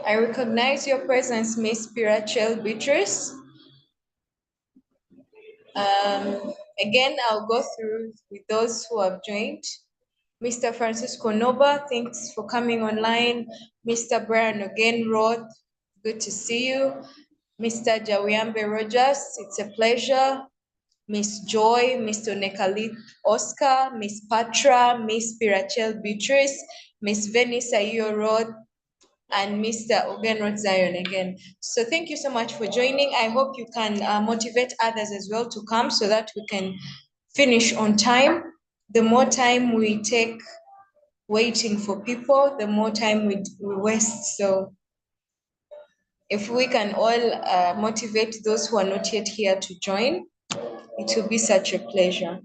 I recognize your presence, Miss Pirachel Beatrice. Again, I'll go through with those who have joined. Mr. Francisco Noba, thanks for coming online. Mr. Brian again Roth, good to see you. Mr. Jawiambe Rogers, it's a pleasure. Miss Joy, Mr. Nekalit Oscar, Miss Patra, Miss Pirachel Beatrice, Miss Venice Ayo Roth, and Mr. Ogenrod Zion again. So thank you so much for joining. I hope you can motivate others as well to come so that we can finish on time. The more time we take waiting for people, the more time we waste. So if we can all motivate those who are not yet here to join, it will be such a pleasure.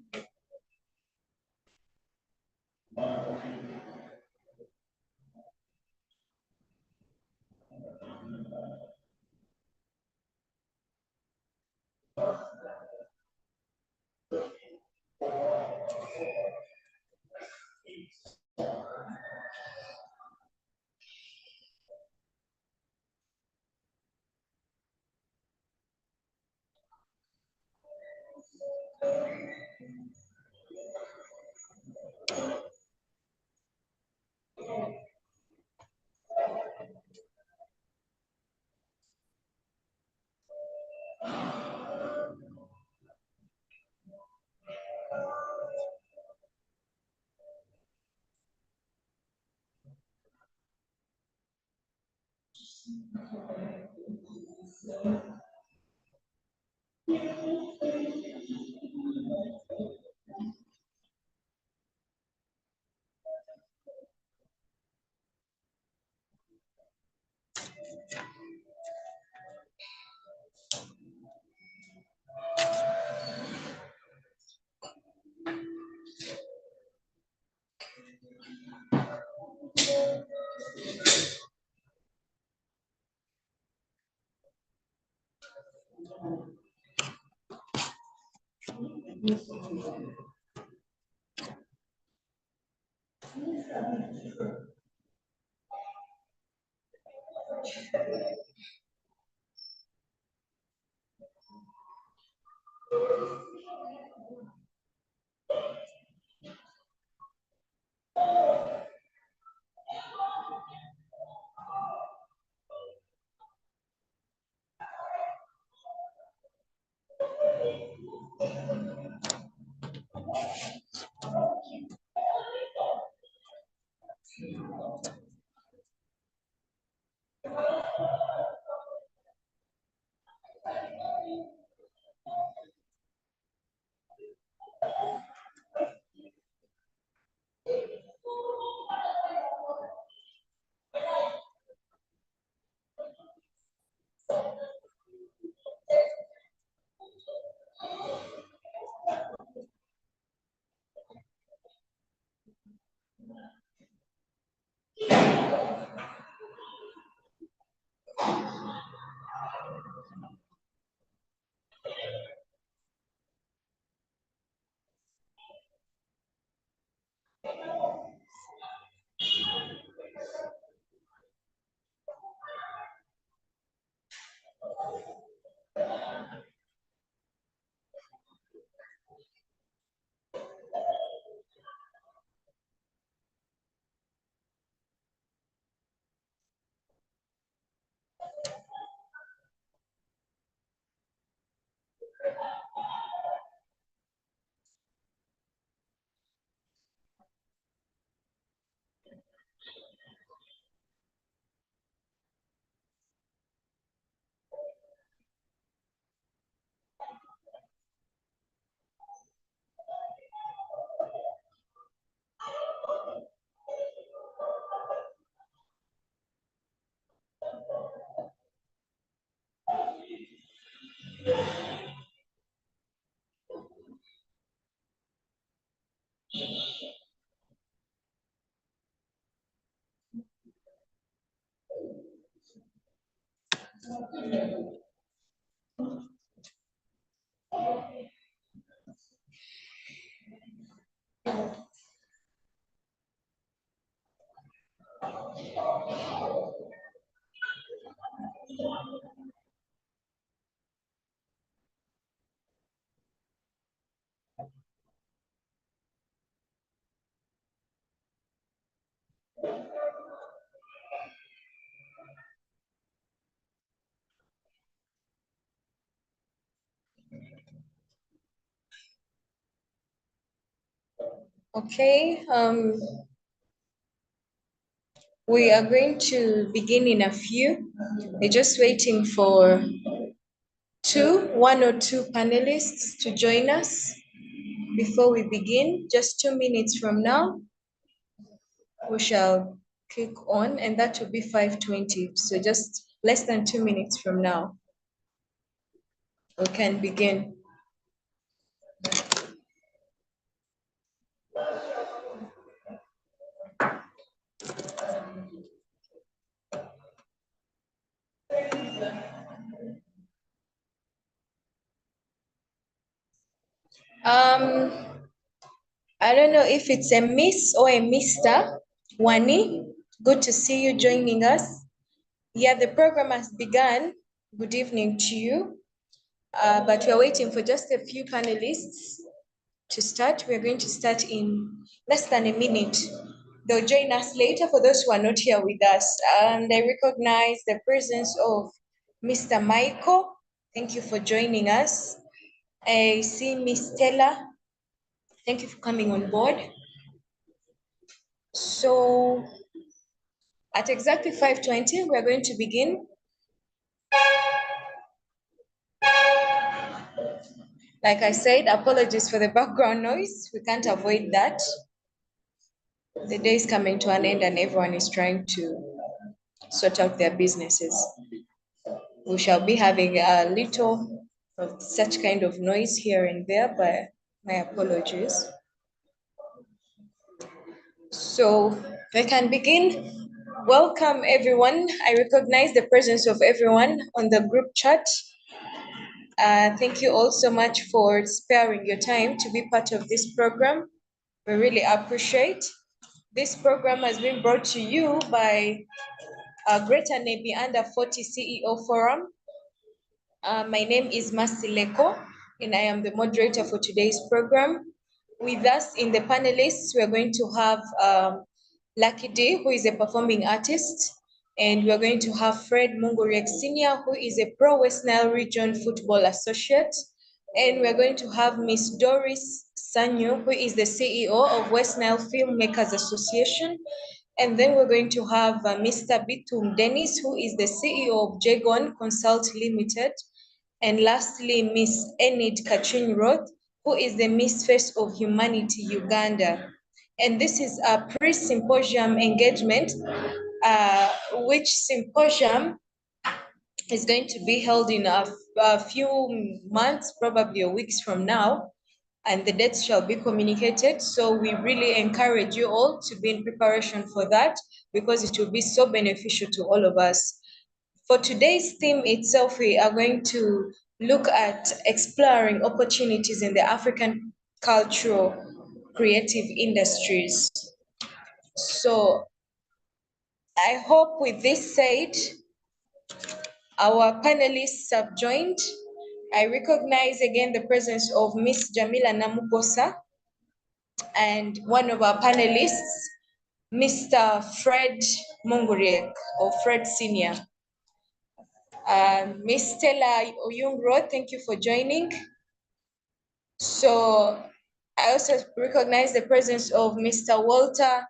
Okay, we are going to begin in a few. We're just waiting for one or two panelists to join us before we begin. Just 2 minutes from now, we shall kick on, and that will be 5:20. So just less than 2 minutes from now, we can begin. I don't know if it's a Miss or a Mr. Wani. Good to see you joining us. Yeah, the program has begun. Good evening to you. But we're waiting for just a few panelists to start. We're going to start in less than a minute. They'll join us later for those who are not here with us. And I recognize the presence of Mr. Michael. Thank you for joining us. I see Miss Stella. Thank you for coming on board. So at exactly 5:20, we're going to begin. Like I said, apologies for the background noise. We can't avoid that. The day is coming to an end and everyone is trying to sort out their businesses. We shall be having a little of such kind of noise here and there, but my apologies. So we can begin. Welcome everyone. I recognize the presence of everyone on the group chat. Thank you all so much for sparing your time to be part of this program. We really appreciate. This program has been brought to you by Greater Navy Under 40 CEO Forum. My name is Mercy Leko, and I am the moderator for today's program. With us in the panelists, we are going to have Lucky D, who is a performing artist, and we are going to have Fred Munguriek Sr., who is a Pro West Nile Region Football Associate, and we are going to have Miss Doris Sanyo, who is the CEO of West Nile Filmmakers Association, and then we're going to have Mr. Bitum Dennis, who is the CEO of Jagon Consult Limited. And lastly, Miss Enid Kachun Roth, who is the Miss Face of Humanity Uganda. And this is a pre-symposium engagement, which symposium is going to be held in a few months, probably weeks from now, and the dates shall be communicated. So we really encourage you all to be in preparation for that because it will be so beneficial to all of us. For today's theme itself, we are going to look at exploring opportunities in the African cultural creative industries. So I hope with this said, our panelists have joined. I recognize again the presence of Miss Jamila Namugosa and one of our panelists, Mr. Fred Munguriek, or Fred Senior. Miss Stella Oyungro, thank you for joining. So I also recognize the presence of Mr. Walter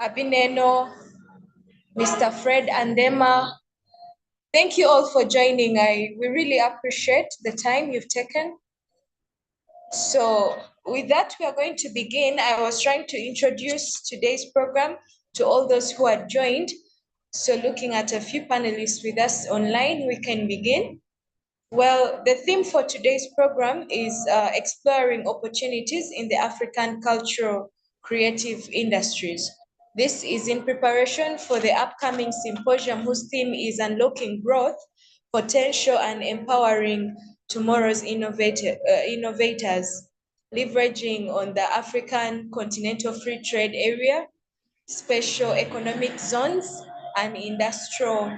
Abineno, Mr. Fred Andema. Thank you all for joining. We really appreciate the time you've taken. So with that, we are going to begin. I was trying to introduce today's program to all those who had joined. So looking at a few panelists with us online, we can begin. Well, the theme for today's program is exploring opportunities in the African cultural creative industries. This is in preparation for the upcoming symposium whose theme is unlocking growth, potential, and empowering tomorrow's innovators, leveraging on the African Continental Free Trade Area, special economic zones, and industrial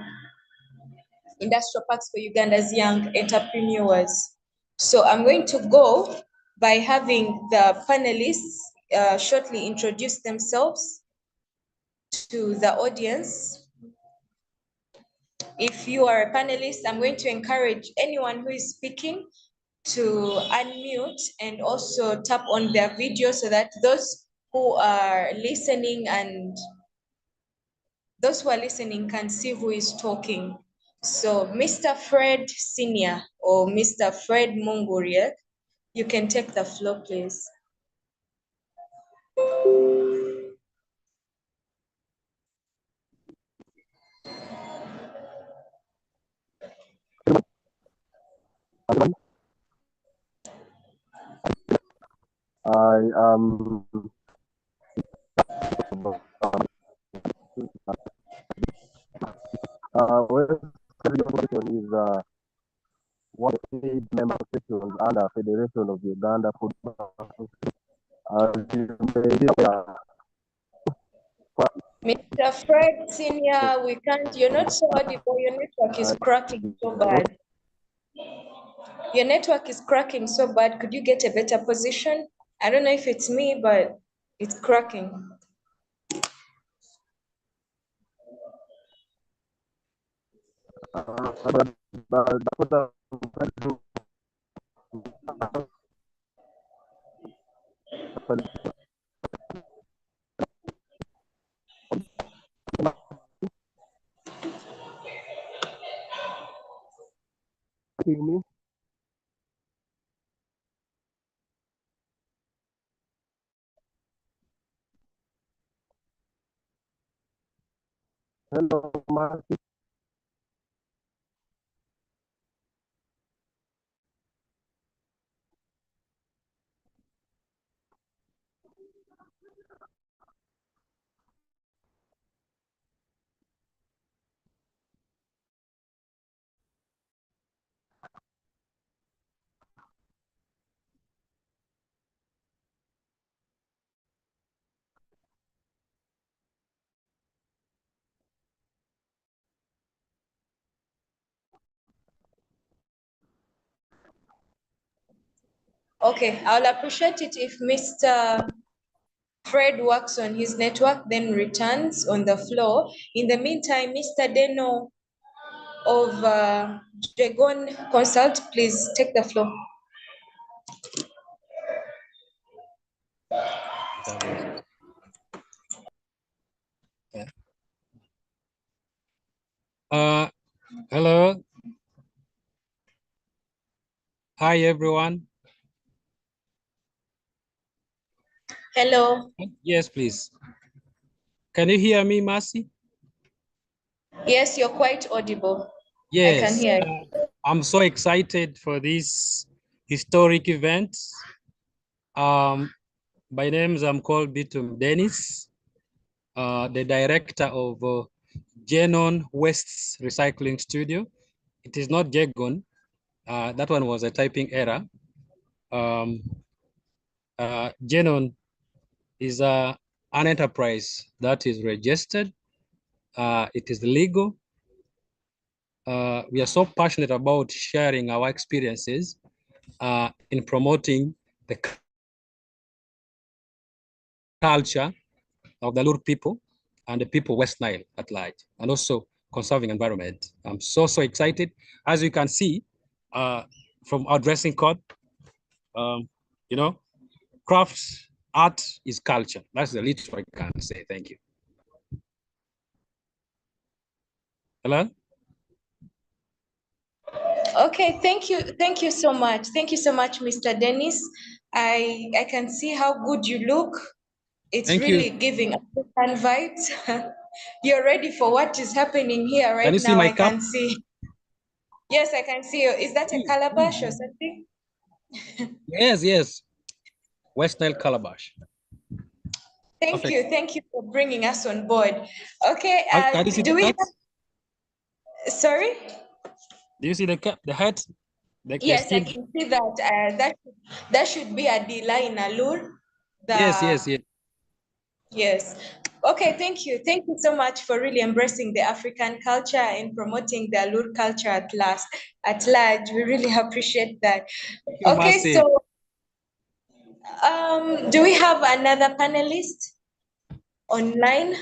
industrial parks for Uganda's young entrepreneurs. So I'm going to go by having the panelists shortly introduce themselves to the audience. If you are a panelist, I'm going to encourage anyone who is speaking to unmute and also tap on their video so that those who are listening can see who is talking. So Mr. Fred Senior or Mr. Fred Munguriek, you can take the floor, please. I am is one of the 8 member stations under Federation of Uganda Football. Mr. Fred Senior, we can't, you're not so audible, your network is cracking so bad. Your network is cracking so bad. Could you get a better position? I don't know if it's me, but it's cracking. Me? Hello, Marcy. Okay, I'll appreciate it if Mr. Fred works on his network, then returns on the floor. In the meantime, Mr. Deno of Dragon Consult, please take the floor. Hello. Hi, everyone. Hello. Yes, please. Can you hear me, Mercy? Yes, you're quite audible. Yes. I can hear you. I'm so excited for this historic event. By names, I'm called Bitum Dennis, the director of Genon West's Recycling Studio. It is not Jegon. That one was a typing error. Genon is an enterprise that is registered. It is legal. We are so passionate about sharing our experiences in promoting the culture of the Lur people and the people West Nile at large, and also conserving environment. I'm so excited. As you can see from our dressing code, you know, crafts, art is culture. That's the least I can say. Thank you. Hello? Okay, thank you. Thank you so much. Thank you so much, Mr. Dennis. I can see how good you look. It's Thank really you. giving African vibes. You're ready for what is happening here right Can you see now. my I cap? can see. Yes, I can see you. Is that a calabash or something? Yes. West Nile Calabash. Thank Perfect. you. Thank you for bringing us on board. Okay, Can you see do the we hat? sorry? Do you see the cap, the hat? Yes, I can see that that should be a D-line allure. Yes. Yes. Okay, thank you. Thank you so much for really embracing the African culture and promoting the Alur culture at large. We really appreciate that. You Okay, must say. so do we have another panelist online?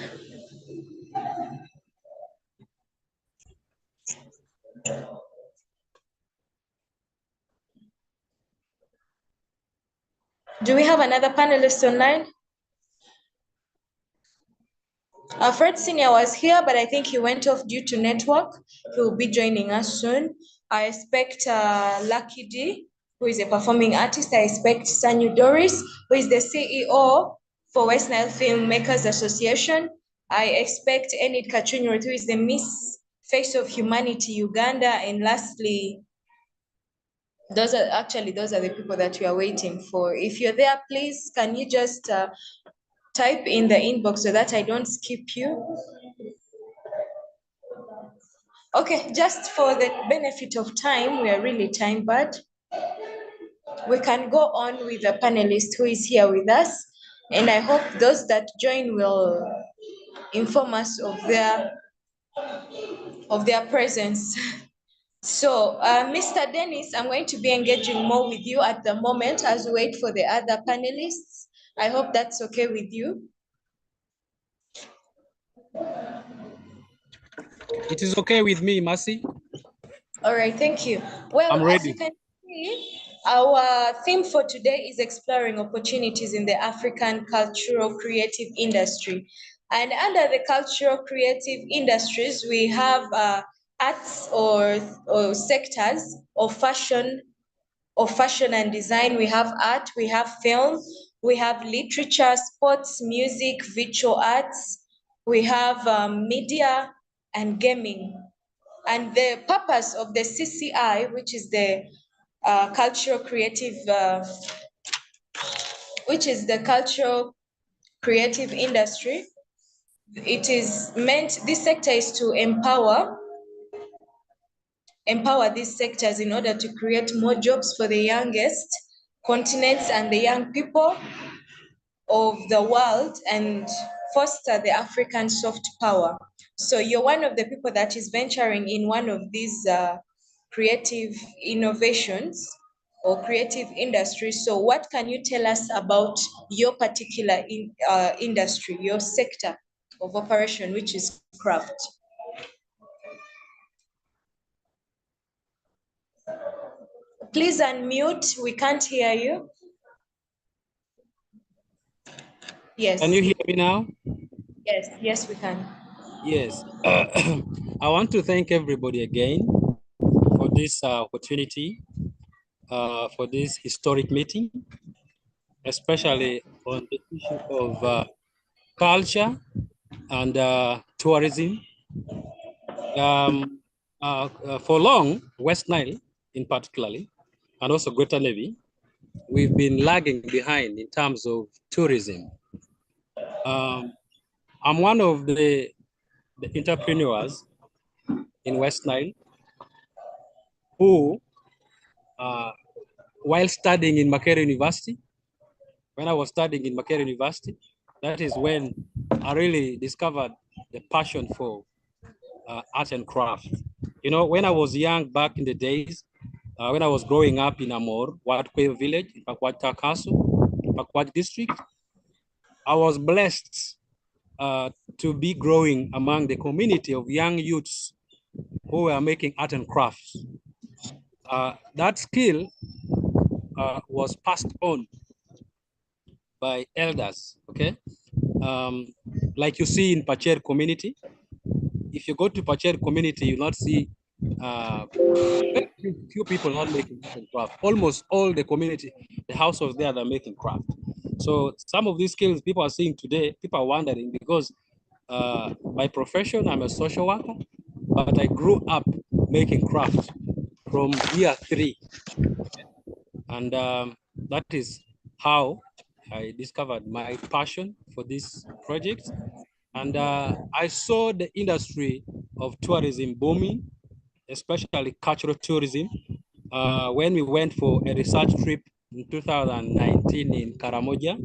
Do we have another panelist online? Fred Senior was here, but I think he went off due to network. He will be joining us soon. I expect Lucky D, who is a performing artist. I expect Sanyu Doris, who is the CEO for West Nile Filmmakers Association. I expect Enid Kachunyuruth, who is the Miss Face of Humanity Uganda. And lastly, those are the people that we are waiting for. If you're there, please, can you just type in the inbox so that I don't skip you? Okay, just for the benefit of time, we are really time bad. We can go on with the panelist who is here with us, and I hope those that join will inform us of their presence. So, Mr. Dennis, I'm going to be engaging more with you at the moment as we wait for the other panelists. I hope that's okay with you. It is okay with me, Mercy. All right, thank you. Well, I'm as ready. you can see, our theme for today is exploring opportunities in the African cultural creative industry. And under the cultural creative industries, we have arts or sectors of fashion and design. We have art, we have film, we have literature, sports, music, visual arts, we have media and gaming. And the purpose of the CCI, which is the cultural creative, industry, it is meant, this sector is to empower these sectors in order to create more jobs for the youngest continents and the young people of the world and foster the African soft power. So you're one of the people that is venturing in one of these creative innovations or creative industries. So what can you tell us about your particular industry, your sector of operation, which is craft? Please unmute, we can't hear you. Yes. Can you hear me now? Yes, we can. Yes. I want to thank everybody again for this opportunity, for this historic meeting, especially on the issue of culture and tourism. For long, West Nile in particularly, and also Greater Navy, we've been lagging behind in terms of tourism. I'm one of the entrepreneurs in West Nile who, while studying in Makerere University, when I was studying in Makerere University, that is when I really discovered the passion for art and craft. You know, when I was young back in the days, when I was growing up in Amor, Wadkwe village, in Pakwata Castle, Pakwat district, I was blessed to be growing among the community of young youths who were making art and crafts. That skill was passed on by elders, okay? Like you see in Pacher community, if you go to Pacher community, you'll not see few people not making craft. Almost all the community, the households there are making craft. So some of these skills people are seeing today, people are wondering because by profession, I'm a social worker, but I grew up making craft from year 3. And that is how I discovered my passion for this project. And I saw the industry of tourism booming, especially cultural tourism. When we went for a research trip in 2019 in Karamoja,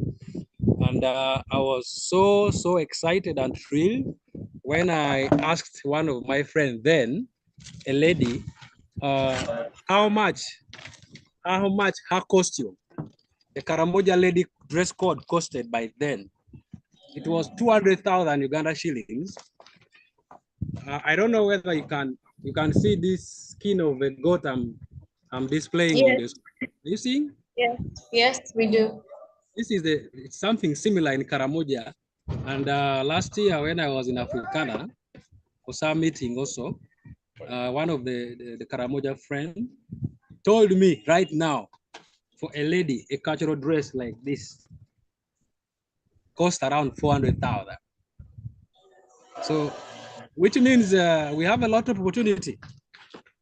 And I was so excited and thrilled when I asked one of my friends then, a lady, how much her costume, the Karamoja lady dress code costed by then. It was 200,000 Uganda shillings. I don't know whether you can see this skin of a goat I'm displaying on this. Are you seeing? Yes, we do. This is it's something similar in Karamoja. And last year when I was in Africana for some meeting also, one of the Karamoja friend told me right now, for a lady, a cultural dress like this cost around 400,000. So, which means we have a lot of opportunity.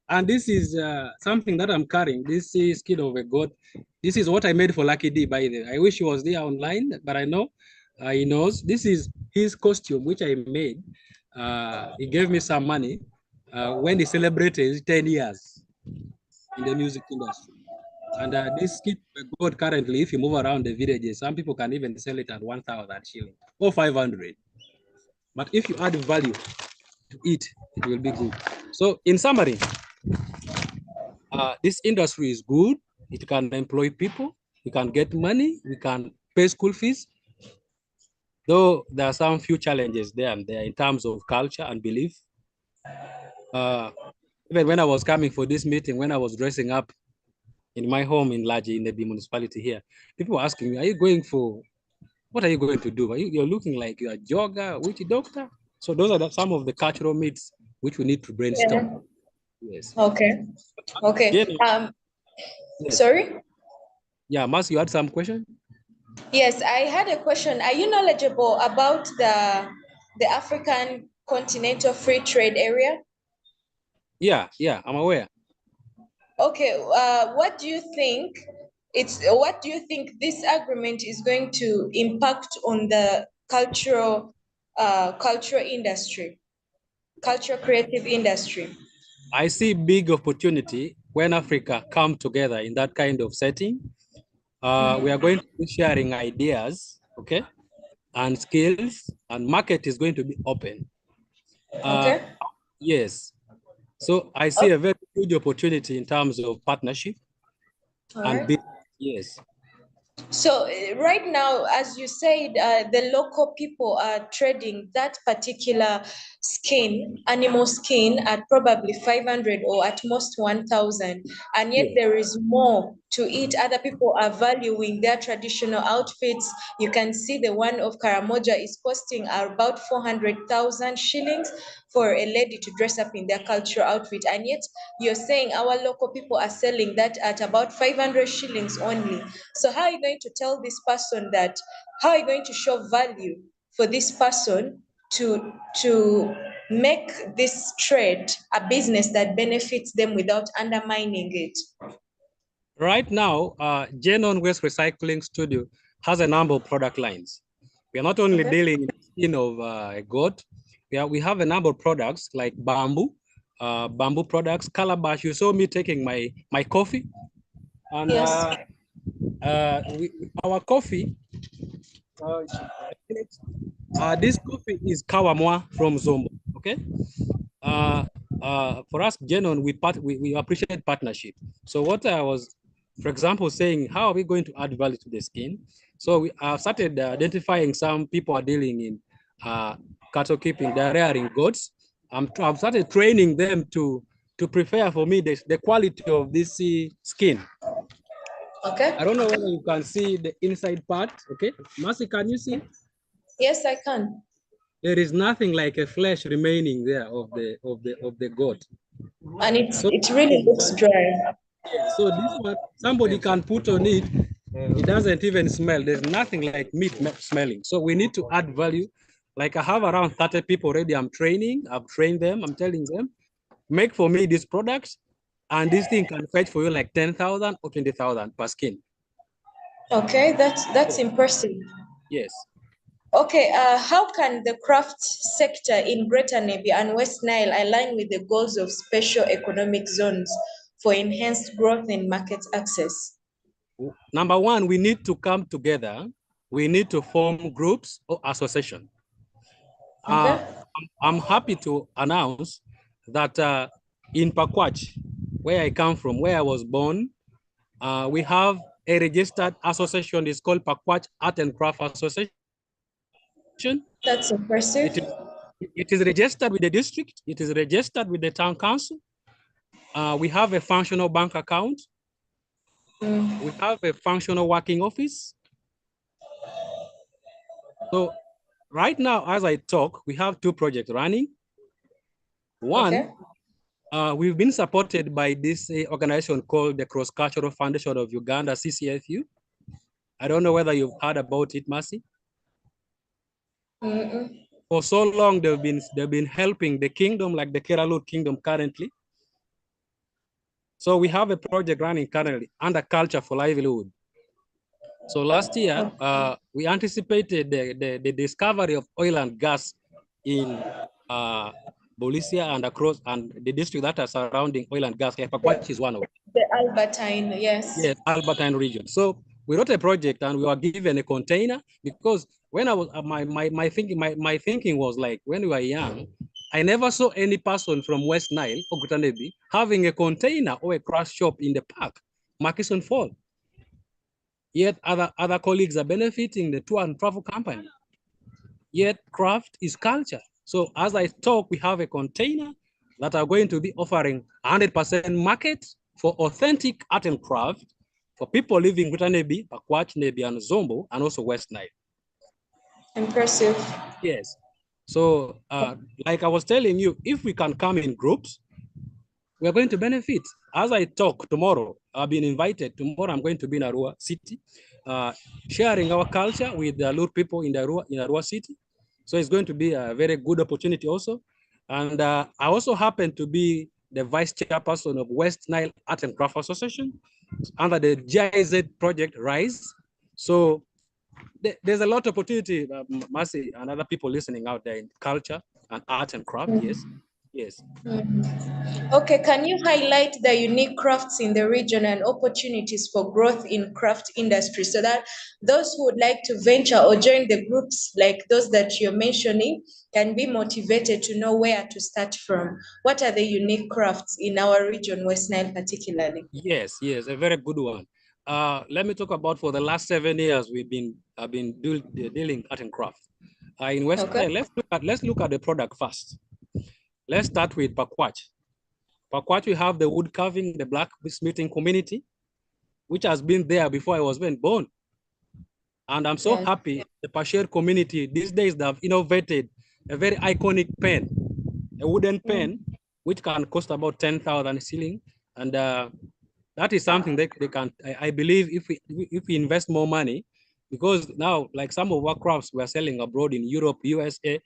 And this is something that I'm carrying. This is skin of a goat. This is what I made for Lucky D, by the way. I wish he was there online, but I know he knows. This is his costume, which I made. He gave me some money when he celebrated his 10 years in the music industry. And this skin of a goat currently, if you move around the villages, some people can even sell it at 1,000 shillings or 500. But if you add value to it, it will be good. So in summary, this industry is good. It can employ people. We can get money. We can pay school fees. Though there are some few challenges there and there in terms of culture and belief. Even when I was coming for this meeting, when I was dressing up in my home in Laji, in the B municipality here, people were asking me, what are you going to do? You're looking like you're a jogger, witchy doctor? So those are some of the cultural myths which we need to brainstorm. Yes. Okay. Yes. Sorry? Yeah, Mas, you had some question? Yes, I had a question. Are you knowledgeable about the African Continental Free Trade Area? Yeah, I'm aware. Okay, what do you think this agreement is going to impact on the cultural industry, cultural creative industry? I see big opportunity when Africa come together in that kind of setting. We are going to be sharing ideas, okay, and skills, and market is going to be open. Okay. Yes. So I see a very huge opportunity in terms of partnership and business. Yes. So right now, as you said, the local people are trading that particular animal skin, at probably 500 or at most 1,000, and yet there is more to it. Other people are valuing their traditional outfits. You can see the one of Karamoja is costing about 400,000 shillings for a lady to dress up in their cultural outfit, and yet you're saying our local people are selling that at about 500 shillings only. So how are you going to tell this person that, how are you going to show value for this person to make this trade a business that benefits them without undermining it? Right now, Genon Waste Recycling Studio has a number of product lines. We are not only dealing in the skin of a goat, we have a number of products like bamboo products, calabash. You saw me taking my coffee. And our coffee, this coffee is Kawamwa from Zombo, okay? For us, Genon, we appreciate partnership. So what I was, for example, saying, how are we going to add value to the skin? So we started identifying some people are dealing in cattle keeping, they're rearing goats. I've started training them to prepare for me the quality of this skin. Okay. I don't know whether you can see the inside part. Okay, Mercy, can you see? Yes, I can. There is nothing like a flesh remaining there of the goat. And it really looks dry. So this one, somebody can put on it. It doesn't even smell. There's nothing like meat smelling. So we need to add value. Like I have around 30 people already. I'm training. I've trained them. I'm telling them, make for me these products, and this thing can fetch for you like 10,000 or 20,000 per skin. Okay, that's impressive. Yes. Okay, how can the craft sector in Greater Nebbi and West Nile align with the goals of special economic zones for enhanced growth and market access? Number one, we need to come together we need to form groups or association. Okay. I'm happy to announce that in Pakwach, where I come from, where I was born, we have a registered association. It's called Pakwach Art and Craft Association. That's impressive. It is registered with the district. It is registered with the town council. We have a functional bank account. We have a functional working office. So right now, as I talk, we have 2 projects running. One, okay. We've been supported by this organization called the Cross Cultural Foundation of Uganda, CCFU. I don't know whether you've heard about it, Mercy. For so long, they've been helping the kingdom, like the Kerala Kingdom currently. So we have a project running currently under Culture for Livelihood. So last year, we anticipated the discovery of oil and gas in Bolivia and across and the district that are surrounding oil and gas. Pakwach is one of them. The Albertine, yes. Yes, Albertine region. So we wrote a project and we were given a container because when I was my thinking was like when we were young, I never saw any person from West Nile or Gutanebi having a container or a craft shop in the park, Murchison Fall. Yet other colleagues are benefiting the tour and travel company. Yet craft is culture. So as I talk, we have a container that are going to be offering 100% market for authentic art and craft for people living in Gutanebi, Pakwach, Nebi, and Zombo, and also West Nile. Impressive. Yes. So like I was telling you, if we can come in groups, we're going to benefit. As I talk tomorrow, I've been invited. Tomorrow I'm going to be in Arua City, sharing our culture with the Alur people in Arua City. So it's going to be a very good opportunity also. And I also happen to be the vice chairperson of West Nile Art and Craft Association under the GIZ project RISE. So there's a lot of opportunity, Mercy and other people listening out there in culture and art and craft, yes. Yes. Okay, can you highlight the unique crafts in the region and opportunities for growth in craft industry so that those who would like to venture or join the groups like those that you're mentioning can be motivated to know where to start from? What are the unique crafts in our region, West Nile particularly? Yes, a very good one. Let me talk about for the last 7 years I've been dealing art and craft. In West Nile, let's look at the product first. Let's start with Pakwach. Pakwach, we have the wood carving, the blacksmithing community, which has been there before I was born. And I'm so happy the Pasher community, these days they have innovated a very iconic pen, a wooden pen, which can cost about 10,000 shilling. And that is something they can, I believe if we invest more money, because now like some of our crafts we're selling abroad in Europe, USA,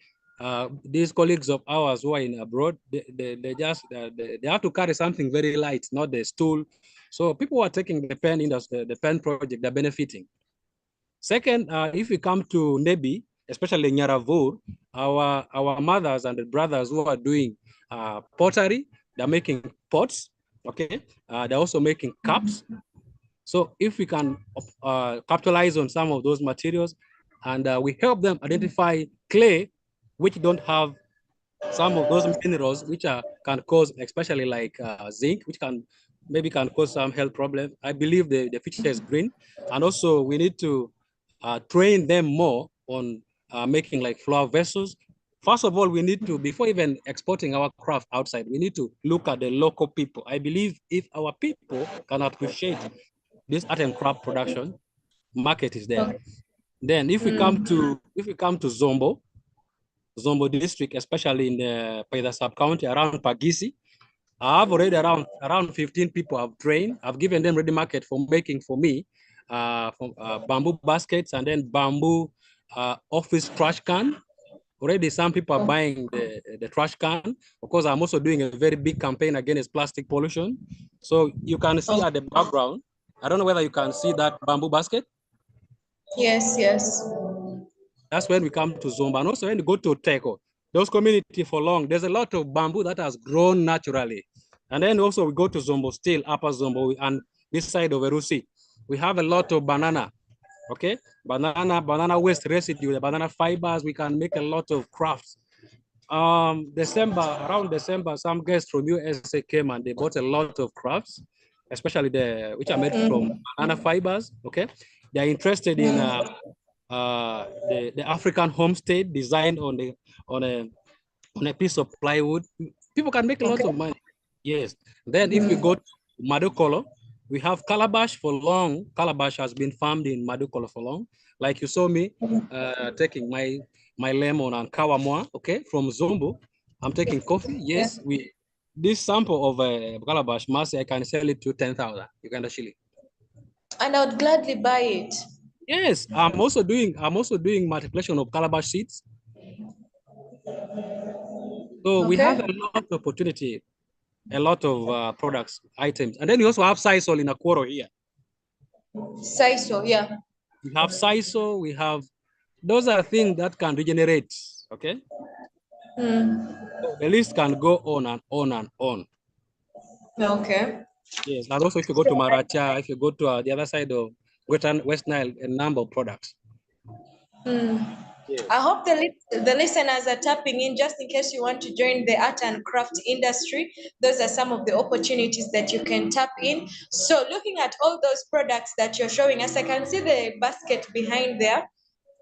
these colleagues of ours who are in abroad, they have to carry something very light, not the stool. So people are taking the pen industry, the pen project, they're benefiting. Second, if we come to Nebi, especially Nyaravur, our mothers and brothers who are doing pottery, they're making pots, okay? They're also making cups. So if we can capitalize on some of those materials and we help them identify clay, which don't have some of those minerals which can cause, especially like zinc, which can cause some health problems. I believe the future is green. And also we need to train them more on making like flower vessels. First of all, we need to, before even exporting our craft outside, we need to look at the local people. I believe if our people can appreciate this art and craft production, market is there. Then if we come to Zombo district, especially in the Paida sub-county around Pagisi, I have already around 15 people I've trained. I've given them ready market for making for me bamboo baskets and then bamboo office trash can. Already some people are buying the trash can because I'm also doing a very big campaign against plastic pollution. So you can see at the background, I don't know whether you can see that bamboo basket. Yes. That's when we come to Zomba. And also when you go to Teko, those community for long, there's a lot of bamboo that has grown naturally. And then also we go to Zombo still, Upper Zombo, and this side of Erusi, we have a lot of banana. Okay, banana waste residue, the banana fibers. We can make a lot of crafts. Around December, some guests from USA came and they bought a lot of crafts, especially which are made from banana fibers. Okay, they are interested in the African homestead designed on a piece of plywood. People can make a lot of money. Yes. Then if you go to Madukolo, we have calabash for long. Calabash has been farmed in Madukolo for long. Like you saw me taking my lemon and kawamwa, okay, from Zombo. I'm taking coffee. Yes, this sample of calabash, Mercy, I can sell it to 10,000 Uganda shilling. And I would gladly buy it. Yes, I'm also doing multiplication of calabash seeds. So we have a lot of opportunity, a lot of products, items. And then you also have Sisal in Akoro here. Sisal, yeah. We have Sisal, we have, those are things that can regenerate, okay? So the list can go on and on and on. Okay. Yes, and also if you go to Maracha, if you go to the other side of West Nile, a number of products. Yes. I hope the listeners are tapping in just in case you want to join the art and craft industry. Those are some of the opportunities that you can tap in. So looking at all those products that you're showing us, I can see the basket behind there.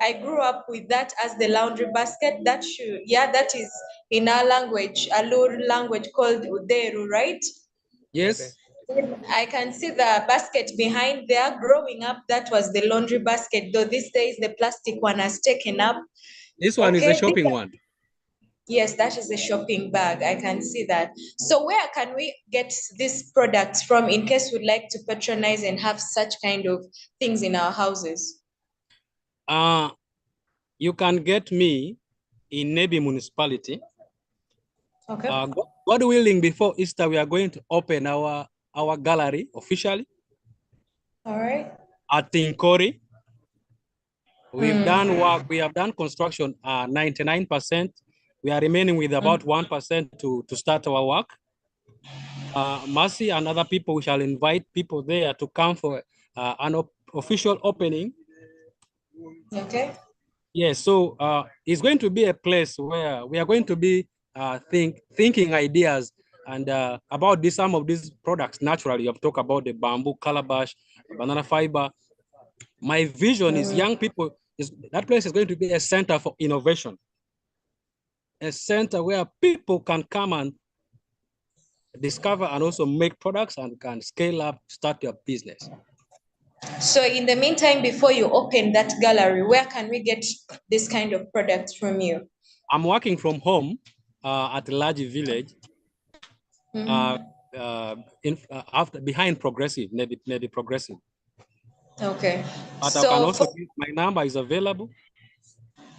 I grew up with that as the laundry basket. That is in our language, Alur language called Uderu, right? Yes. I can see the basket behind there. Growing up, that was the laundry basket, though these days the plastic one has taken up. This one is a shopping one. Yes, that is a shopping bag. I can see that. So where can we get these products from in case we'd like to patronize and have such kind of things in our houses? You can get me in Nebi municipality. Okay. God willing, before Easter, we are going to open our gallery officially. All right. At Tinkori. We've done work, we have done construction 99%. We are remaining with about 1% to start our work. Mercy and other people, we shall invite people there to come for an official opening. Okay. Yes, so it's going to be a place where we are going to be thinking ideas and about some of these products. Naturally, I've talked about the bamboo, calabash, banana fiber. My vision is young people, that place is going to be a center for innovation. A center where people can come and discover and also make products and can scale up, start your business. So in the meantime, before you open that gallery, where can we get this kind of products from you? I'm working from home at a large village. Behind Progressive, maybe Progressive. Okay. But I can also, my number is available.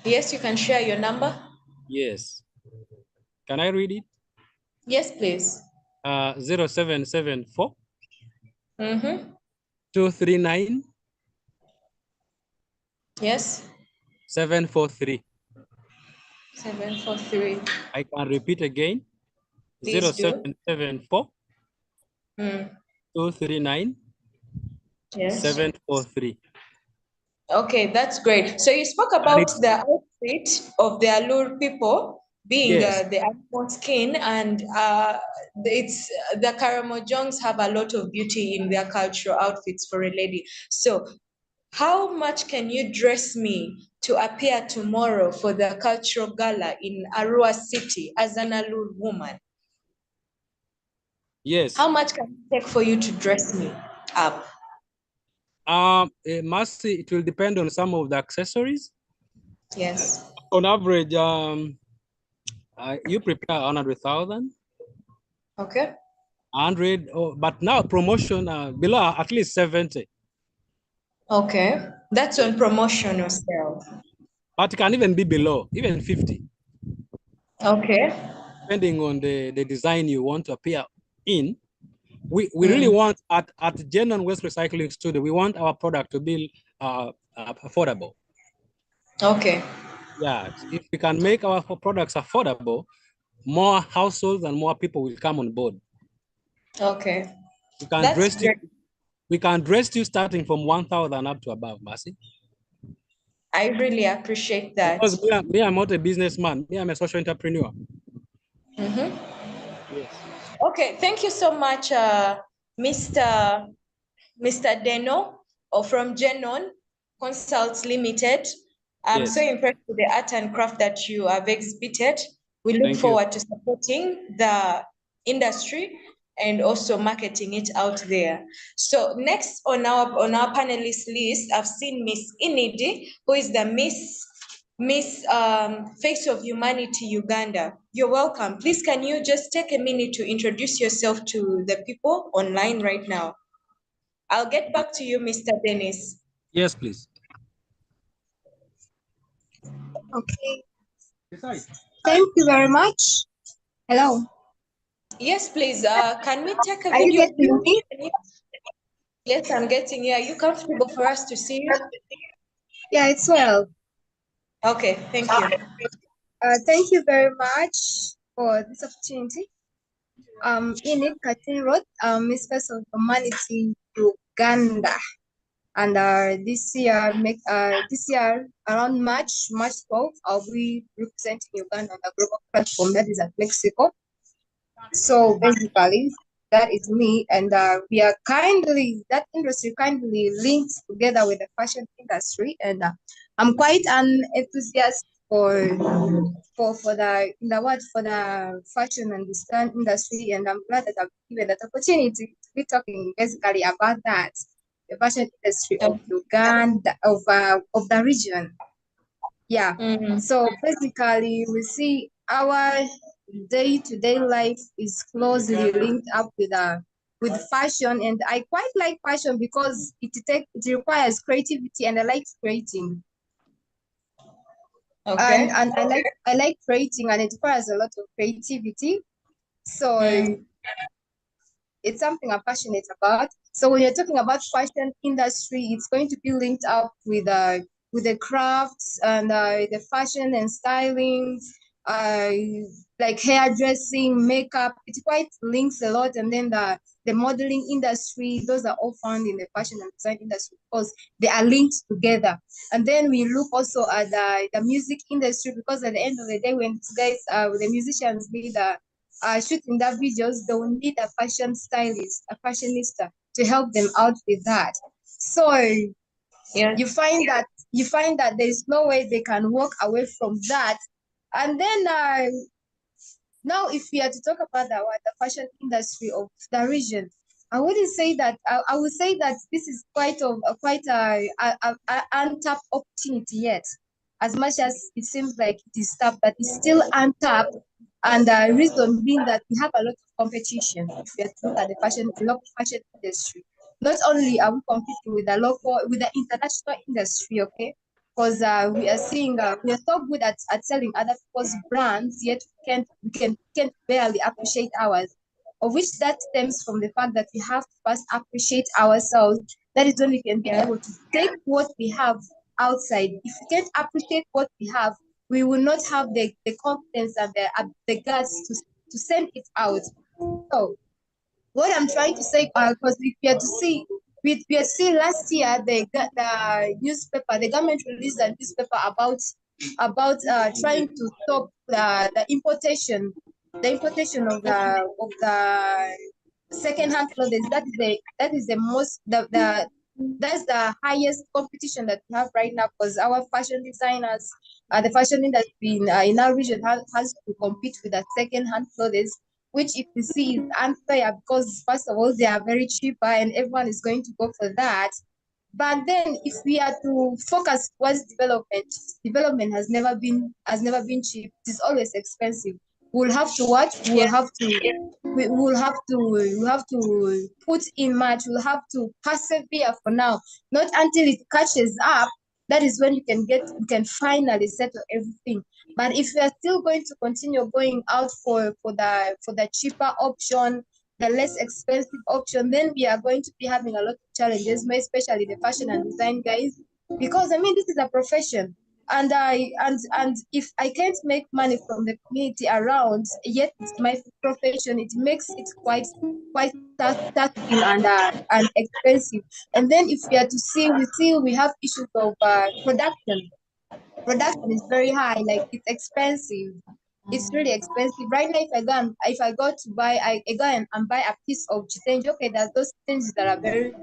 Yes, you can share your number. Yes. Can I read it? Yes, please. 0774 239. Yes. 743. 743. I can repeat again. Please 0774 239. Yes. 743. Okay, that's great. So you spoke about the outfit of the Alur people being the animal skin, and the Karamojongs have a lot of beauty in their cultural outfits for a lady. So how much can you dress me to appear tomorrow for the cultural gala in Arua City as an Alur woman? Yes. How much can it take for you to dress me up? Mercy, it will depend on some of the accessories. Yes. On average, you prepare 100,000. Okay. 100, but now promotion below at least 70. Okay, that's on promotion or sale. But it can even be below, even 50. Okay. Depending on the design you want to appear in. We really want at Genuine Waste Recycling Studio, we want our product to be affordable. Okay. Yeah, if we can make our products affordable, more households and more people will come on board. Okay. You can dress it. We can dress you starting from 1,000 up to above, Mercy. I really appreciate that. Because I'm not a businessman. Me, I'm a social entrepreneur. Mhm. Yes. Okay, thank you so much, Mr. Deno, or from Genon Consults Limited. I'm Yes. so impressed with the art and craft that you have exhibited. We look Thank you. forward to supporting the industry and also marketing it out there. So next on our panelist list, I've seen Miss Inidi, who is the Miss Face of Humanity Uganda. You're welcome. Please, can you just take a minute to introduce yourself to the people online right now? I'll get back to you, Mr. Dennis. Yes, please. Okay, Decide. thank you very much. Hello, Yes, please. Can we take a are you video of getting me? you? Yes, I'm getting you. Are you comfortable for us to see you? Yeah, it's well. Okay, thank you. Thank you very much for this opportunity. Enid Katin Road, Miss Face of Humanity Uganda, and this year around March 12th, I'll be representing Uganda on the global platform that is at Mexico. So basically, that is me, and that industry kindly linked together with the fashion industry, and I'm quite an enthusiast for the fashion and design industry, and I'm glad that I've given that opportunity to be talking basically about that, the fashion industry of Uganda, of the region. Yeah. Mhm. So basically, we see our day-to-day life is closely linked up with fashion, and I quite like fashion because it requires creativity, and I like creating. Okay. And I like creating, and it requires a lot of creativity. So it's something I'm passionate about. So when you're talking about fashion industry, it's going to be linked up with the crafts and the fashion and styling, uh, like hairdressing, makeup. It quite links a lot, and then the modeling industry. Those are all found in the fashion and design industry because they are linked together. And then we look also at the music industry, because at the end of the day, when the musicians need shooting their videos, they will need a fashion stylist, a fashionista to help them out with that. So Yeah. you find that there's no way they can walk away from that. And then now, if we are to talk about the fashion industry of the region, I wouldn't say that. I would say that this is quite a untapped opportunity yet. As much as it seems like it is tapped, but it's still untapped. And the reason being that we have a lot of competition. If you look at the local fashion industry, not only are we competing with the international industry, okay? Because we are seeing we are so good at selling other people's brands, yet we can't barely appreciate ours. Of which that stems from the fact that we have to first appreciate ourselves. That is when we can be able to take what we have outside. If we can't appreciate what we have, we will not have the confidence and the guts to send it out. So what I'm trying to say, because we are seeing last year the government released a newspaper about trying to stop the importation of the second-hand clothes. That is the most that's the highest competition that we have right now, because our fashion designers, the fashion industry in our region has to compete with the second-hand clothes, which if you see is unfair, because first of all they are very cheaper and everyone is going to go for that. But then if we are to focus towards development has never been cheap. It is always expensive. We'll have to what? We will have to put in much. We'll have to persevere for now, not until it catches up. That is when you can finally settle everything. But if we are still going to continue going out for the cheaper option, the less expensive option, then we are going to be having a lot of challenges, especially the fashion and design guys, because I mean this is a profession. and if I can't make money from the community around, yet it's my profession, it makes it quite taxing and expensive. And then if we are to see, we have issues of production. Production is very high, like it's expensive. It's really expensive. Right now, if I go to buy, I go and buy a piece of change. Okay, there's those things that are very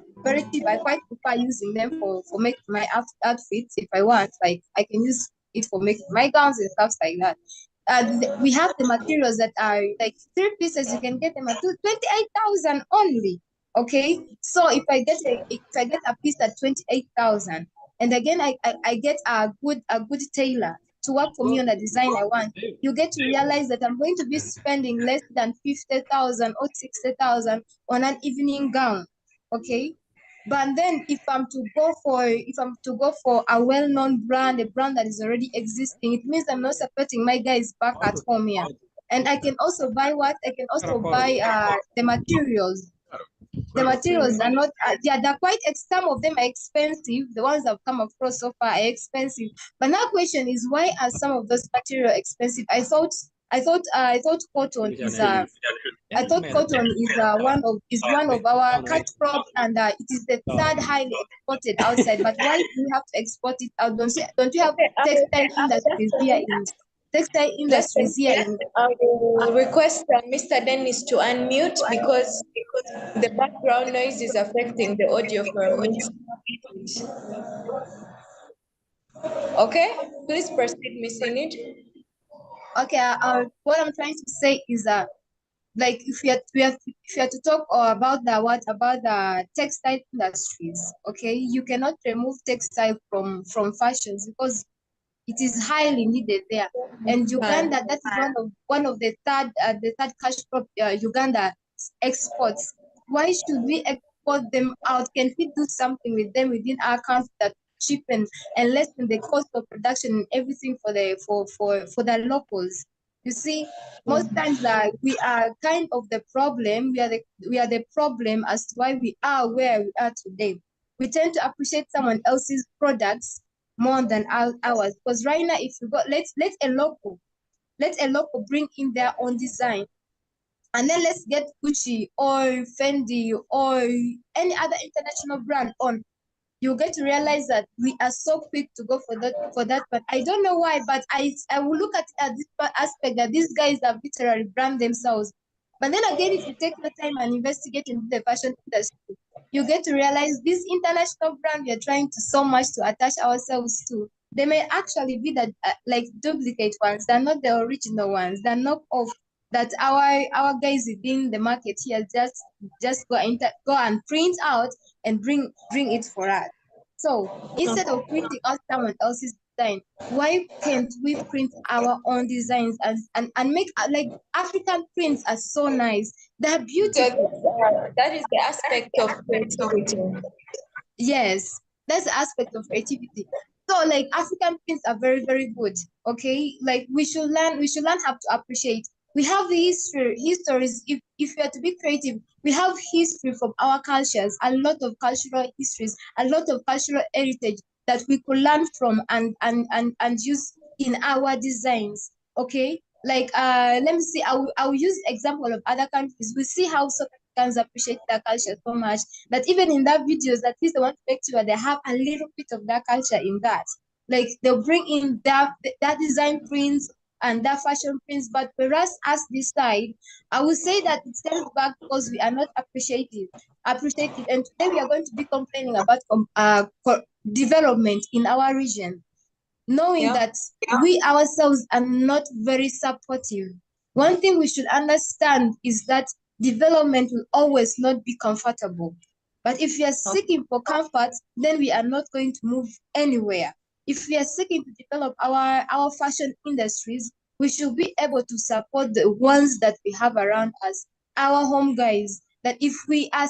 cheap. I quite prefer using them for making my outfits. If I want, like I can use it for making my gowns and stuff like that. We have the materials that are like 3 pieces. You can get them at 28,000 only. Okay, so if I get a piece at 28,000, and again I get a good tailor to work for me on the design I want, you get to realize that I'm going to be spending less than 50,000 or 60,000 on an evening gown. Okay. But then if I'm to go for a well-known brand, a brand that is already existing, it means I'm not supporting my guys back at home here. And I can also buy the materials. The materials are not, they're quite, some of them are expensive. The ones I've come across so far are expensive. But now question is, why are some of those material expensive? I thought cotton is one of our cut crops, and it is the third highly exported outside. But why do we have to export it out? Don't you have textile industries here in I will request Mr. Dennis to unmute because the background noise is affecting the audio for a minute. Okay, please proceed, Miss Enid. Okay, what I'm trying to say is that, like, if you have to talk about the textile industries, okay, you cannot remove textile from fashions because it is highly needed there. And Uganda, that is one of the third cash crop Uganda exports. Why should we export them out? Can we do something with them within our country that cheapen and lessen the cost of production and everything for the locals? You see, most times we are kind of the problem. We are the problem as to why we are where we are today. We tend to appreciate someone else's products more than ours. Because right now, if you go, let a local bring in their own design, and then let's get Gucci or Fendi or any other international brand on. You get to realize that we are so quick to go for that. But I don't know why. But I will look at this aspect that these guys have literally brand themselves. But then again, if you take the time and investigate into the fashion industry, you get to realize this international brand we are trying to so much to attach ourselves to, they may actually be like duplicate ones. They're not the original ones. They're not of that our guys within the market here just go and print out and bring it for us. So instead of printing out someone else's design, why can't we print our own designs and make like African prints are so nice. They're beautiful. So that is the aspect of creativity. Yes, that's the aspect of creativity. So like African prints are very, very good. Okay. Like we should learn how to appreciate. We have the histories. If we are to be creative, we have history from our cultures, a lot of cultural histories, a lot of cultural heritage that we could learn from and use in our designs. Okay. Like let me see, I will use example of other countries. We see how South Africans appreciate their culture so much that even in that videos, at least they want to make sure they have a little bit of that culture in that. Like they'll bring in that design prints and that fashion prints, but whereas us this side, I would say that it stems back because we are not appreciated. And today we are going to be complaining about development in our region, knowing that we ourselves are not very supportive. One thing we should understand is that development will always not be comfortable. But if we are seeking for comfort, then we are not going to move anywhere. If we are seeking to develop our fashion industries, we should be able to support the ones that we have around us, our home guys. That if we are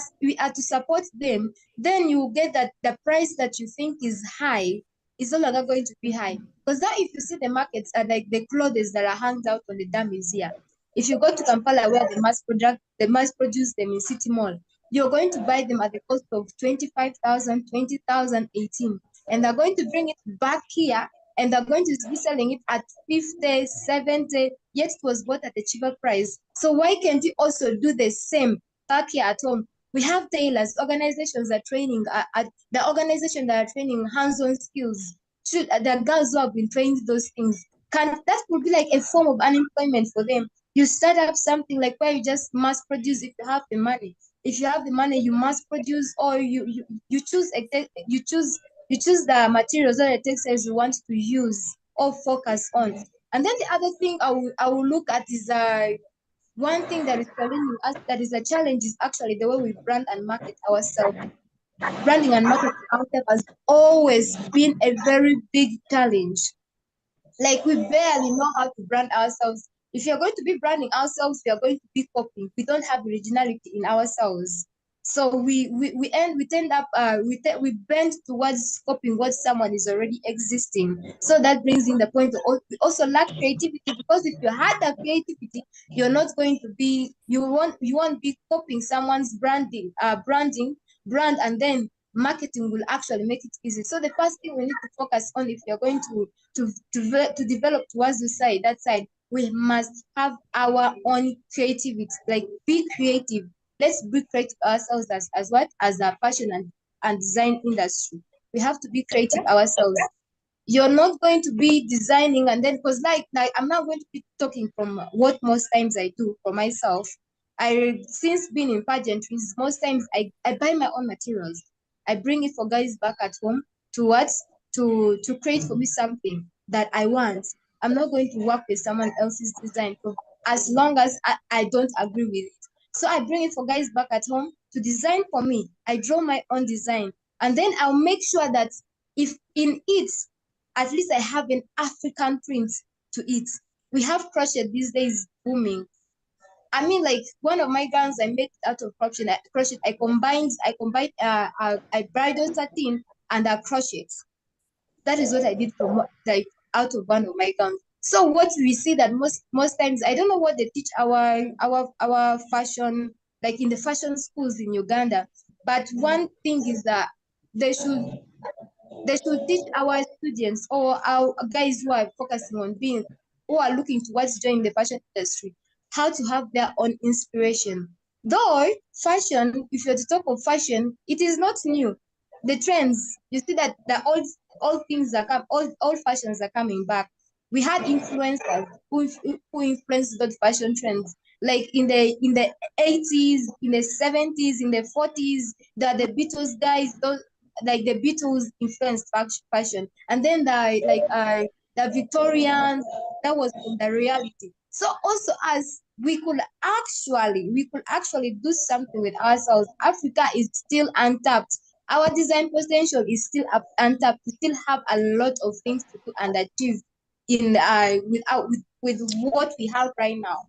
to support them, then you get that the price that you think is high is no longer going to be high. Because now if you see the markets are like the clothes that are hung out on the dummies here. If you go to Kampala where they mass produce them in City Mall, you're going to buy them at the cost of 25,000, 20,000, 18. And they're going to bring it back here and they're going to be selling it at 50, 70, yet it was bought at a cheaper price. So why can't you also do the same back here at home? We have tailors, organizations that are training, the organization that are training hands-on skills. The girls who have been trained those things, that would be like a form of unemployment for them. You start up something like where you just mass produce if you have the money. If you have the money, you mass produce, or you choose the materials or the textiles you want to use or focus on. And then the other thing I will look at is one thing that is challenging us, that is a challenge, is actually the way we brand and market ourselves. Branding and marketing ourselves has always been a very big challenge. Like, we barely know how to brand ourselves. If you're going to be branding ourselves, we are going to be copying. We don't have originality in ourselves. So we bend towards copying what someone is already existing. So that brings in the point of, we also lack creativity, because if you had that creativity, you're not going to be, you won't be copying someone's brand, and then marketing will actually make it easy. So the first thing we need to focus on, if you're going to develop towards that side, we must have our own creativity. Like, be creative. Let's be creative ourselves as what? As a fashion and design industry. We have to be creative ourselves. You're not going to be designing and then, because like I'm not going to be talking from what most times I do for myself. Since being in pageantries, most times I buy my own materials. I bring it for guys back at home to what? To create for me something that I want. I'm not going to work with someone else's design for as long as I don't agree with it. So I bring it for guys back at home to design for me. I draw my own design, and then I'll make sure that if in it, at least I have an African print to it. We have crochet these days booming. I mean, like, one of my gowns I made out of crochet. I combined a bridal satin and a crochet. That is what I did from out of one of my gowns. So what we see that most times, I don't know what they teach our fashion, like in the fashion schools in Uganda, but one thing is that they should teach our students, or our guys who are focusing on who are looking towards joining the fashion industry, how to have their own inspiration. Though fashion, if you're to talk of fashion, it is not new. The trends, you see that the old things old fashions are coming back. We had influencers who influenced those fashion trends. Like in the 80s, in the 70s, in the 40s, the Beatles guys, those like the Beatles influenced fashion, and then the Victorians, that was in the reality. So also, as we could actually do something with ourselves. Africa is still untapped. Our design potential is still untapped. We still have a lot of things to do and achieve in with what we have right now.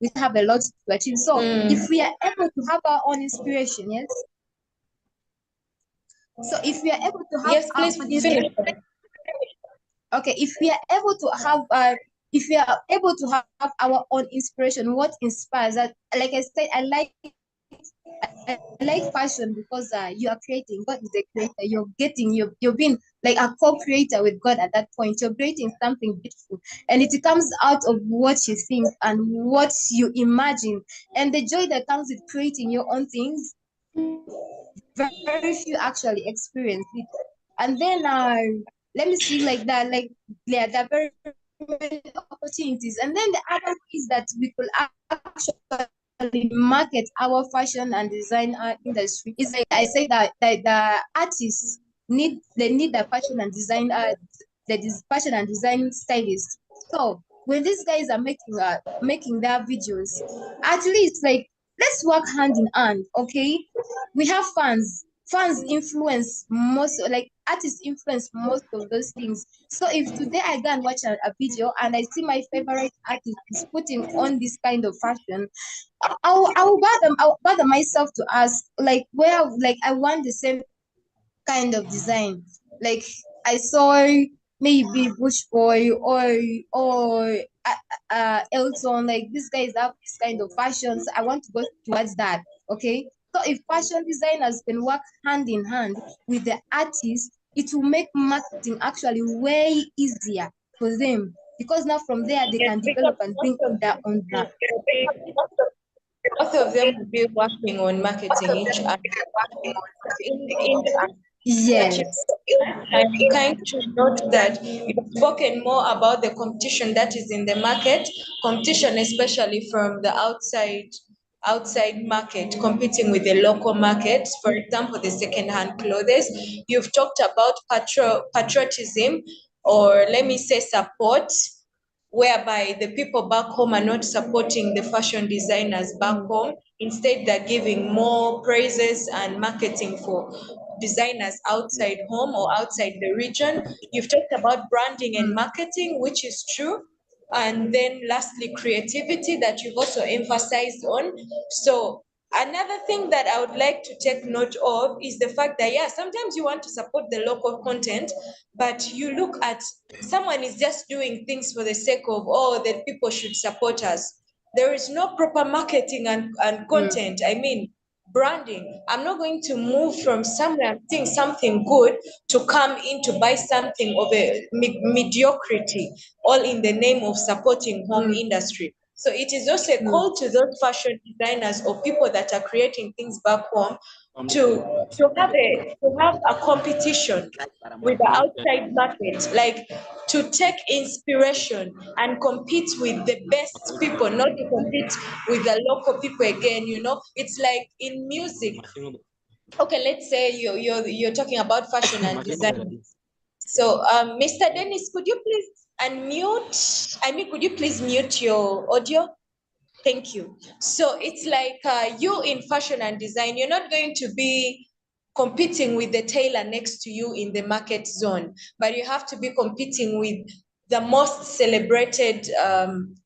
We have a lot to achieve. So if we are able to have our own inspiration, yes. So if we are able to have Yes, please finish. okay, if we are able to have our own inspiration, what inspires that? Like I said, I like fashion because you are creating. God is a creator. You're being like a co-creator with God at that point. You're creating something beautiful, and it comes out of what you think and what you imagine, and the joy that comes with creating your own things. Very few actually experience it. And then let me see, like that, like, yeah, there are very many opportunities. And then the other is that we could actually market our fashion and design industry. Is like I say that the artists need the fashion and design fashion and design stylists. So when these guys are making their videos, at least, like, let's work hand in hand, okay? We have fans. Fans influence most, like, artists influence most of those things. So if today I go and watch a video and I see my favorite artist is putting on this kind of fashion, I'll bother myself to ask, like, where, like, I want the same kind of design. Like, I saw maybe Bush Boy or Elton, like, these guys have this kind of fashions. I want to go towards that. Okay. So if fashion designers can work hand in hand with the artists, it will make marketing actually way easier for them, because now from there they Yes, can because develop and bring on their own brand. both of them will be working on marketing each other. In Yes. I'm kind to note that you've spoken more about the competition that is in the market, competition especially from the outside market competing with the local market. For example, the second-hand clothes. You've talked about patriotism, or let me say support, whereby the people back home are not supporting the fashion designers back home. Instead, they're giving more praises and marketing for designers outside home or outside the region. You've talked about branding and marketing, which is true. And then lastly, creativity that you've also emphasized on. So another thing that I would like to take note of is the fact that, yeah, sometimes you want to support the local content, but you look at someone is just doing things for the sake of, oh, that people should support us. There is no proper marketing and content. I mean, branding. I'm not going to move from somewhere I'm seeing something good to come in to buy something of a mediocrity, all in the name of supporting home industry. So it is also a call to those fashion designers or people that are creating things back home to have a competition with the outside market, like to take inspiration and compete with the best people, not to compete with the local people again. It's like in music. Okay, let's say you're talking about fashion and design. So, Mr. Dennis, could you please unmute? I mean, could you please mute your audio? Thank you. So it's like you in fashion and design, you're not going to be competing with the tailor next to you in the market zone, but you have to be competing with the most celebrated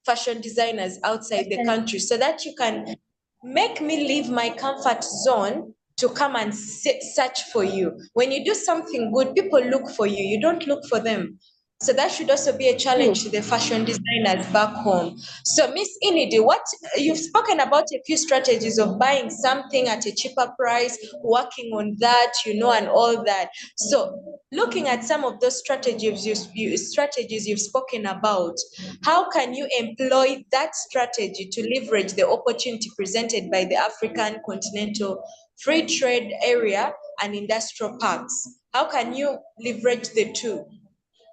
fashion designers outside the country, so that you can make me leave my comfort zone to come and search for you. When you do something good, people look for you. You don't look for them. So that should also be a challenge to the fashion designers back home. So, Miss Inidi, what you've spoken about a few strategies of buying something at a cheaper price, working on that, and all that. So, looking at some of those strategies you've spoken about, how can you employ that strategy to leverage the opportunity presented by the African Continental Free Trade Area and industrial parks? How can you leverage the two?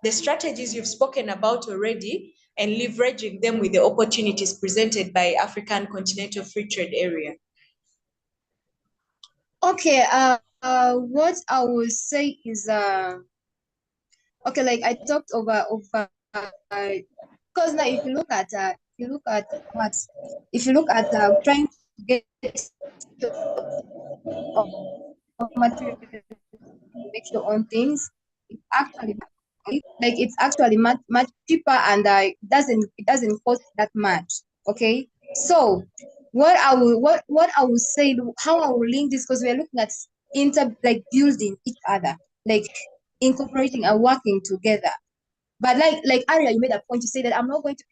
The strategies you've spoken about already, and leveraging them with the opportunities presented by African Continental Free Trade Area. Okay, what I will say is okay, like I talked over because now if you look at trying to get material to make your own things, it's actually much cheaper, and it doesn't cost that much. Okay, so what I will say, how I will link this, because we are looking at building each other, like incorporating and working together. But like Aria, you made a point. You say that I'm not going to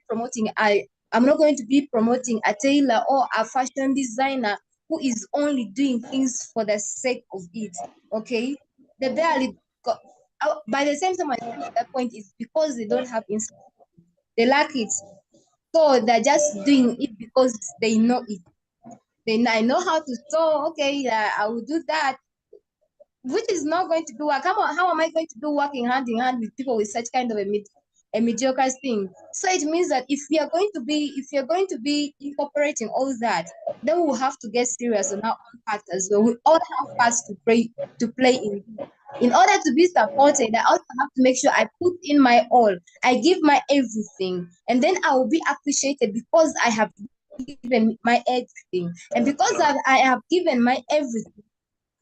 be promoting a tailor or a fashion designer who is only doing things for the sake of it. Okay, they barely got. By the same time, I think that point is because they don't have insight. They lack it, so they're just doing it because they know it. I know how to sew. Okay, I will do that, which is not going to do work. How am I going to do working hand in hand with people with such kind of a mediocre thing? So it means that if you're going to be incorporating all that, then we'll have to get serious on our own part as well. We all have parts to play in order to be supported. I also have to make sure I put in my all. I give my everything, and then I will be appreciated because I have given my everything, and because I have given my everything.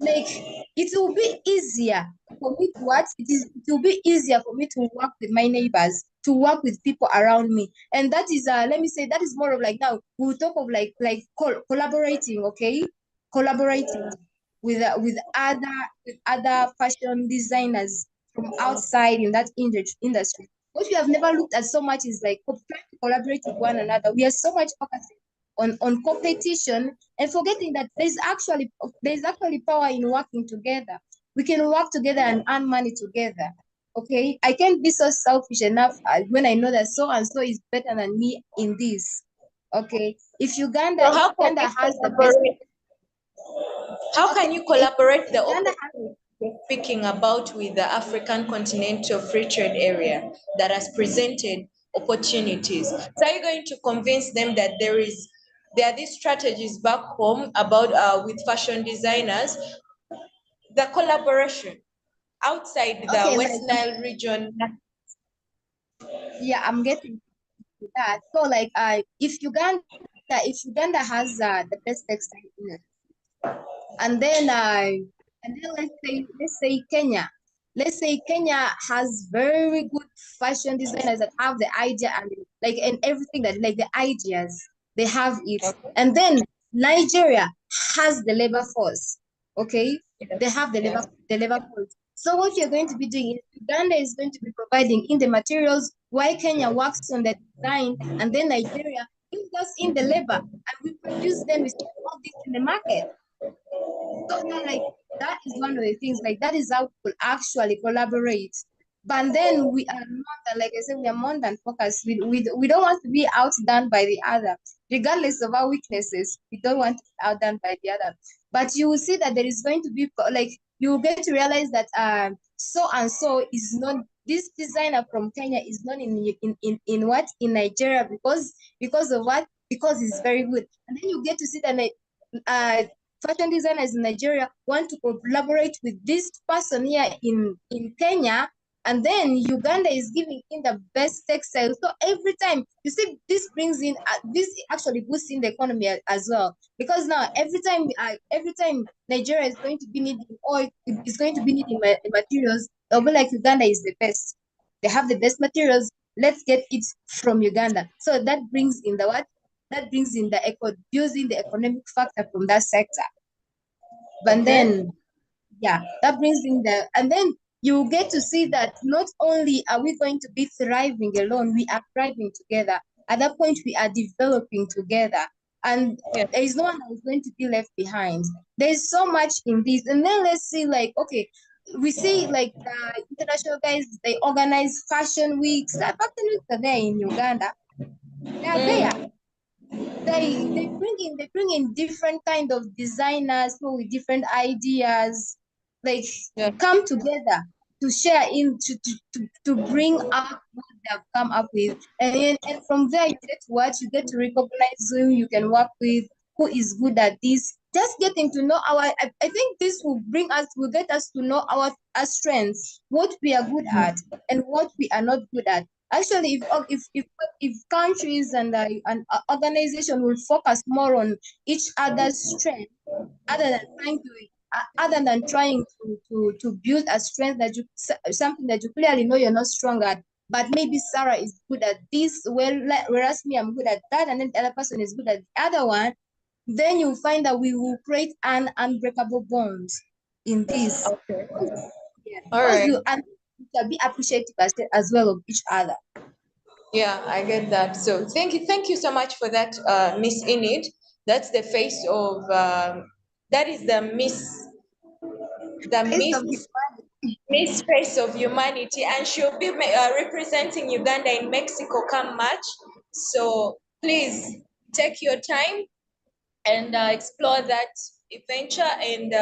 Like it will be easier for me to it will be easier for me to work with my neighbors, to work with people around me. And that is let me say that is more of like, now we'll talk of collaborating, okay? Collaborating with other fashion designers from outside in that industry. What we have never looked at so much is like trying to collaborate with one another. We are so much focusing on competition and forgetting that there's actually power in working together. we can work together and earn money together. Okay, I can't be so selfish enough when I know that so and so is better than me in this. Okay, if Uganda, So how can Uganda you has the best. collaborate? How can you collaborate the Uganda opportunities you're speaking about with the African Continental Free Trade Area that has presented opportunities? So are you going to convince them that there are these strategies back home about with fashion designers, the collaboration outside the okay, West Nile region? yeah, I'm getting to that. So like, if Uganda has the best textile industry, and then let's say Kenya has very good fashion designers that have the idea and everything that like the ideas they have it, Okay. and then Nigeria has the labor force. Okay, they Yes. have the Yes. labor force. So what you're going to be doing is Uganda is going to be providing in the materials, while Kenya works on the design, and then Nigeria gives us in the labor, and we produce them, we sell all this in the market. So yeah, like that is one of the things, like that is how we could actually collaborate. But then we are not, like I said, we are more than focused. We don't want to be outdone by the other, regardless of our weaknesses. We don't want to be outdone by the other. But you will see that there is going to be like you will get to realize that so and so is not, this designer from Kenya is not in what in Nigeria because of what, because it's very good. And then you get to see that uh fashion designers in Nigeria want to collaborate with this person here in Kenya, and then Uganda is giving in the best textiles. So every time you see, this brings in this actually boosts in the economy as well, because now every time Nigeria is going to be needing oil, is going to be needing materials, they'll be like, Uganda is the best. They have the best materials. Let's get it from Uganda. So that brings in the what? That brings in the using the economic factor from that sector. But Okay. then, yeah, that brings in the, and then you get to see that not only are we going to be thriving alone, we are thriving together. At that point, we are developing together, and Yes. there is no one that is going to be left behind. There is so much in this, and then let's see, like, okay, we see like the international guys, they organize fashion weeks. The fashion weeks are there in Uganda. They are there. Mm. They bring in different kind of designers, people with different ideas, like Yes. come together to share to bring up what they have come up with, and from there you get to recognize who you can work with, who is good at this, just getting to know I think this will get us to know our strengths, what we are good at and what we are not good at. Actually, if countries and organization will focus more on each other's strength, other than trying to build a strength that something that you clearly know you're not strong at, but maybe Sarah is good at this, whereas me, I'm good at that, and then the other person is good at the other one, then you'll find that we will create an unbreakable bond in this. Okay. Yeah, All because right. you and we shall be appreciative as well of each other. Yeah, I get that. So thank you so much for that, Miss Enid. That's the face of that is the Face of Miss Face of Humanity, and she'll be representing Uganda in Mexico come March. So please take your time and explore that adventure, and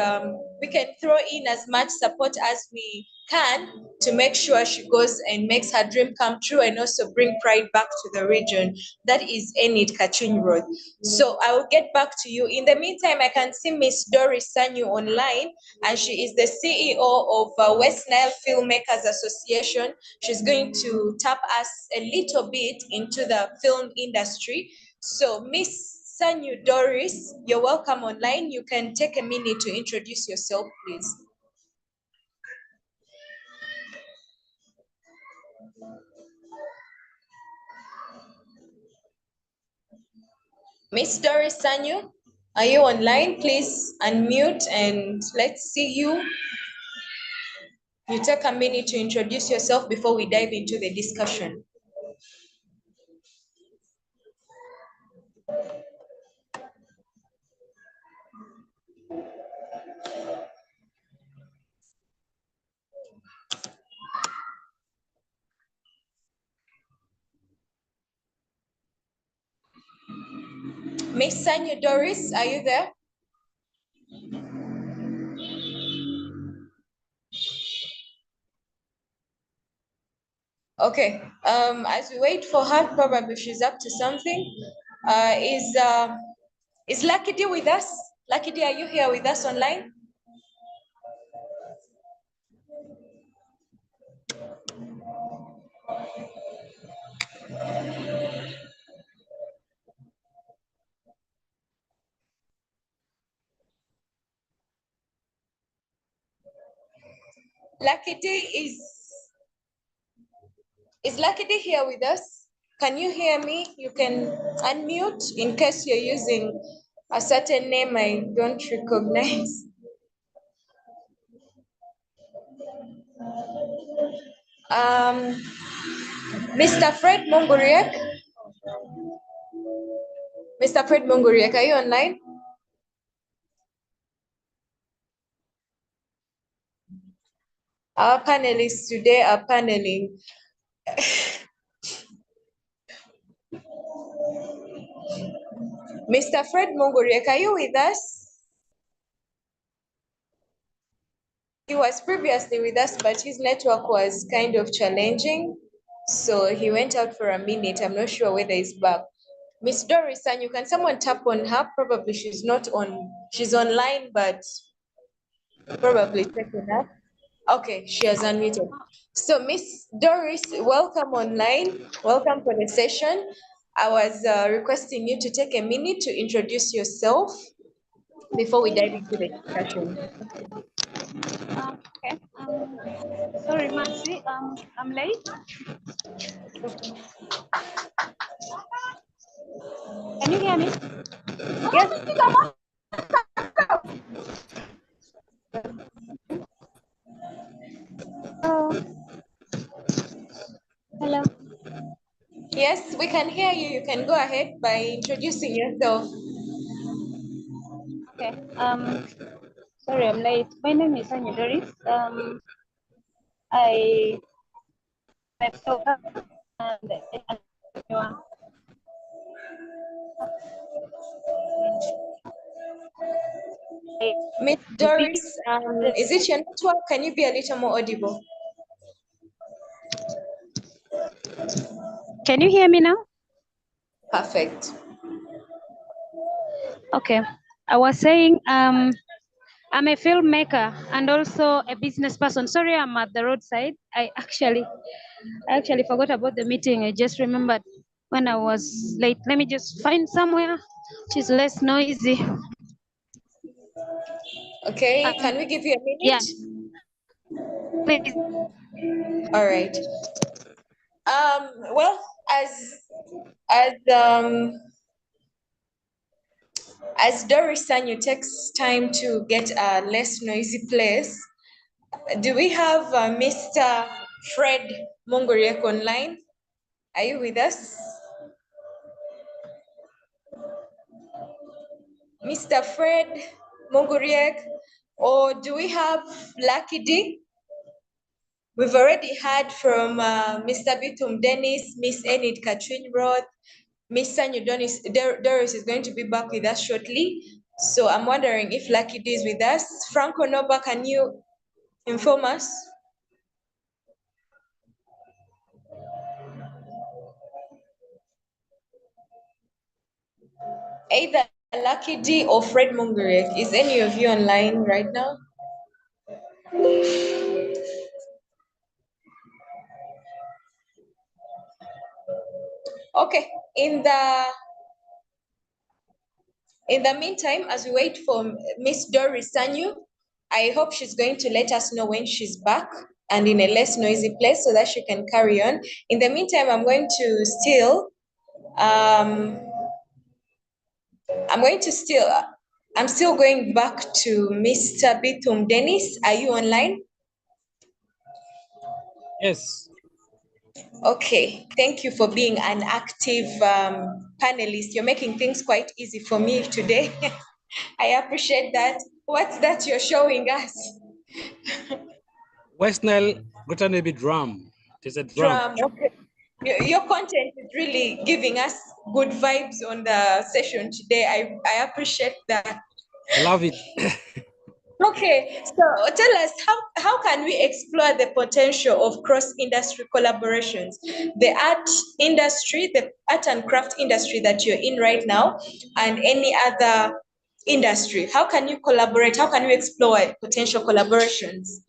we can throw in as much support as we can to make sure she goes and makes her dream come true, and also bring pride back to the region. That is Enid Kachuni Road. So I will get back to you. In the meantime, I can see Miss Doris Sanyu online, and she is the CEO of West Nile Filmmakers Association. She's going to tap us a little bit into the film industry. So Miss Sanyu Doris, you're welcome online. You can take a minute to introduce yourself, please. Miss Doris Sanyu, are you online? Please unmute and let's see you. You take a minute to introduce yourself before we dive into the discussion. Miss Sanya Doris, are you there? Okay, as we wait for her, probably she's up to something. Is Lucky D with us? Lucky D, are you here with us online? Lucky D is Lucky D here with us? Can you hear me? You can unmute in case you're using a certain name I don't recognize. Mr. Fred Munguriek? Mr. Fred Munguriek, are you online? Our panelists today are paneling. Mr. Fred Munguriek, are you with us? He was previously with us, but his network was kind of challenging. So he went out for a minute. I'm not sure whether he's back. Miss Doris, and you can someone tap on her? Probably she's not on, she's online, but probably checking up. Okay, she has unmuted. So Miss Doris, welcome online. Welcome for the session. I was requesting you to take a minute to introduce yourself before we dive into the discussion. Okay. Sorry, Mercy. I'm late. Can you hear me? Yes. Hello. Yes, we can hear you. You can go ahead by introducing yourself. Okay. Sorry, I'm late. My name is Anya Doris. I'm a blogger and Miss Doris, is it your network? Can you be a little more audible? Can you hear me now? Perfect. Okay. I was saying I'm a filmmaker and also a business person. Sorry, I'm at the roadside. I actually forgot about the meeting. I just remembered when I was late. Let me just find somewhere which is less noisy. Okay, can we give you a minute? Yeah. Please. All right. Well, as Doris Sanyu takes time to get a less noisy place, do we have Mr. Fred Mongoriek online? Are you with us? Mr. Fred Mongoriek, or do we have Lucky D? We've already heard from Mr. Bitum Dennis, Miss Enid Katrin Roth, Miss Sanyu Doris is going to be back with us shortly. So I'm wondering if Lucky D is with us. Franco Noba, can you inform us? Either Lucky D or Fred Munguriek. Is any of you online right now? Okay, in the meantime, as we wait for Miss Doris Sanyu, I hope she's going to let us know when she's back and in a less noisy place so that she can carry on. In the meantime, I'm still going back to Mr. Bitum Dennis. Are you online? Yes. Okay, thank you for being an active panelist. You're making things quite easy for me today. I appreciate that. What's that you're showing us? West Nile Gutanabe drum. It is a drum. Okay. Your content is really giving us good vibes on the session today. I appreciate that. I love it. Okay, so tell us how can we explore the potential of cross-industry collaborations? The art industry, the art and craft industry that you're in right now, and any other industry. How can you collaborate? How can you explore potential collaborations?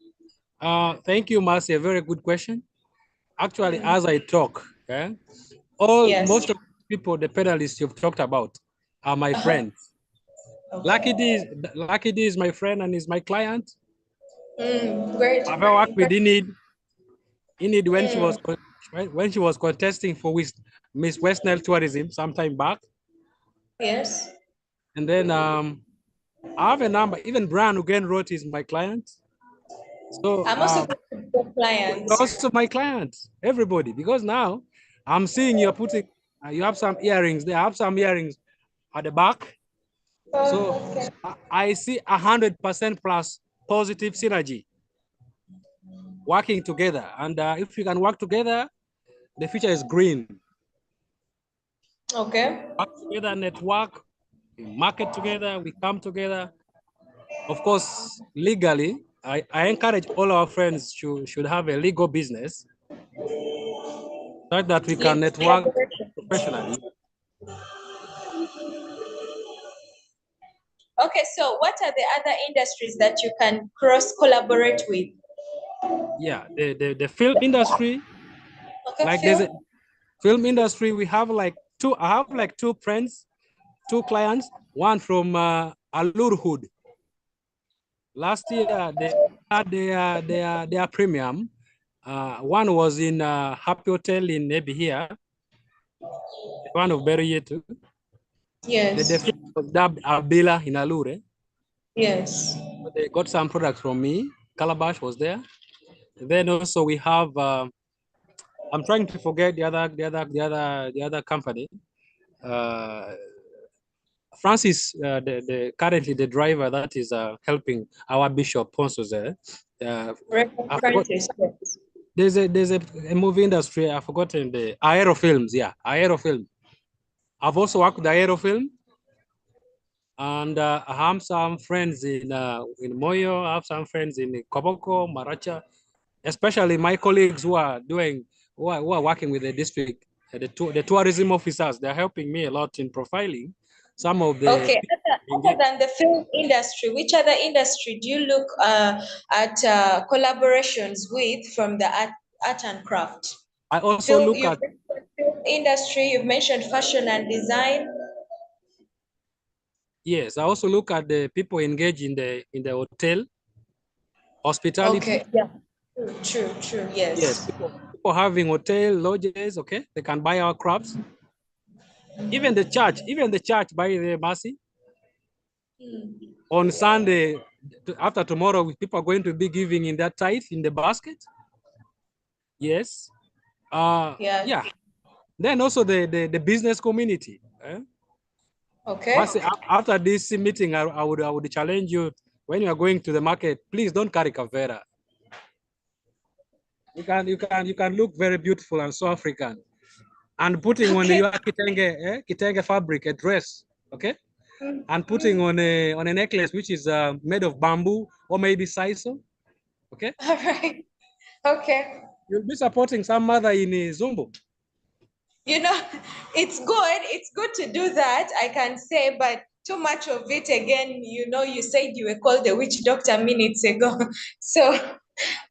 Thank you, Marcy. A very good question. Actually, as I talk, most Yes. of the people, the pedalists you've talked about, are my friends. Okay. Lucky D is my friend and is my client. Great. I've worked with Enid when she was contesting for Miss West Nile Tourism sometime back. Yes. And then I have a number. Even Brian again wrote is my client. So I'm also going to be client. also my client, everybody, because now I'm seeing you're putting, you have some earrings. They have some earrings at the back. So Okay. I see 100% plus positive synergy working together. And if we can work together, the future is green. Okay. Work together, network, we market together, we come together. Of course, legally, I encourage all our friends should have a legal business so that we can network professionally. Okay, so what are the other industries that you can cross collaborate with? Yeah, the film industry, Okay, like there's Phil. a film industry, we have like I have like two friends, two clients, one from Alurhood. Last year, they had their premium. One was in Happy Hotel in maybe here, one of Berietu. Yes. The film was dubbed Abila in Alure. Yes. So they got some products from me. Calabash was there. And then also we have. I'm trying to forget the other company. Francis, currently the driver that is helping our Bishop Ponsos there. I forgot, Francis. there's a movie industry. I've forgotten the Aerofilms. Yeah, Aerofilm. I've also worked with Aerofilm, and I have some friends in Moyo. I have some friends in Koboko, Maracha, especially my colleagues who are working with the district, the tourism officers. They're helping me a lot in profiling some of the. Okay, other than the film industry, which other industry do you look at collaborations with from the art and craft? I also look at. You've mentioned film industry, you've mentioned fashion and design. Yes, I also look at the people engaged in the hotel, hospitality. Okay, yeah, true, Yes, yes. people having hotel lodges. Okay, they can buy our crafts. Even the church, by the mercy. On Sunday, after tomorrow, people are going to be giving in that tithe in the basket. Yes. Yeah. Yeah. Then also the business community. Okay. After this meeting, I would challenge you when you are going to the market. Please don't carry kavera. You can look very beautiful and so African, and putting on your kitenge fabric, a dress, okay, and putting on a necklace which is made of bamboo or maybe sisal, okay. All right. Okay. You'll be supporting some mother in Zumbu. You know, it's good to do that, I can say, but too much of it again, you said you were called the witch doctor minutes ago. So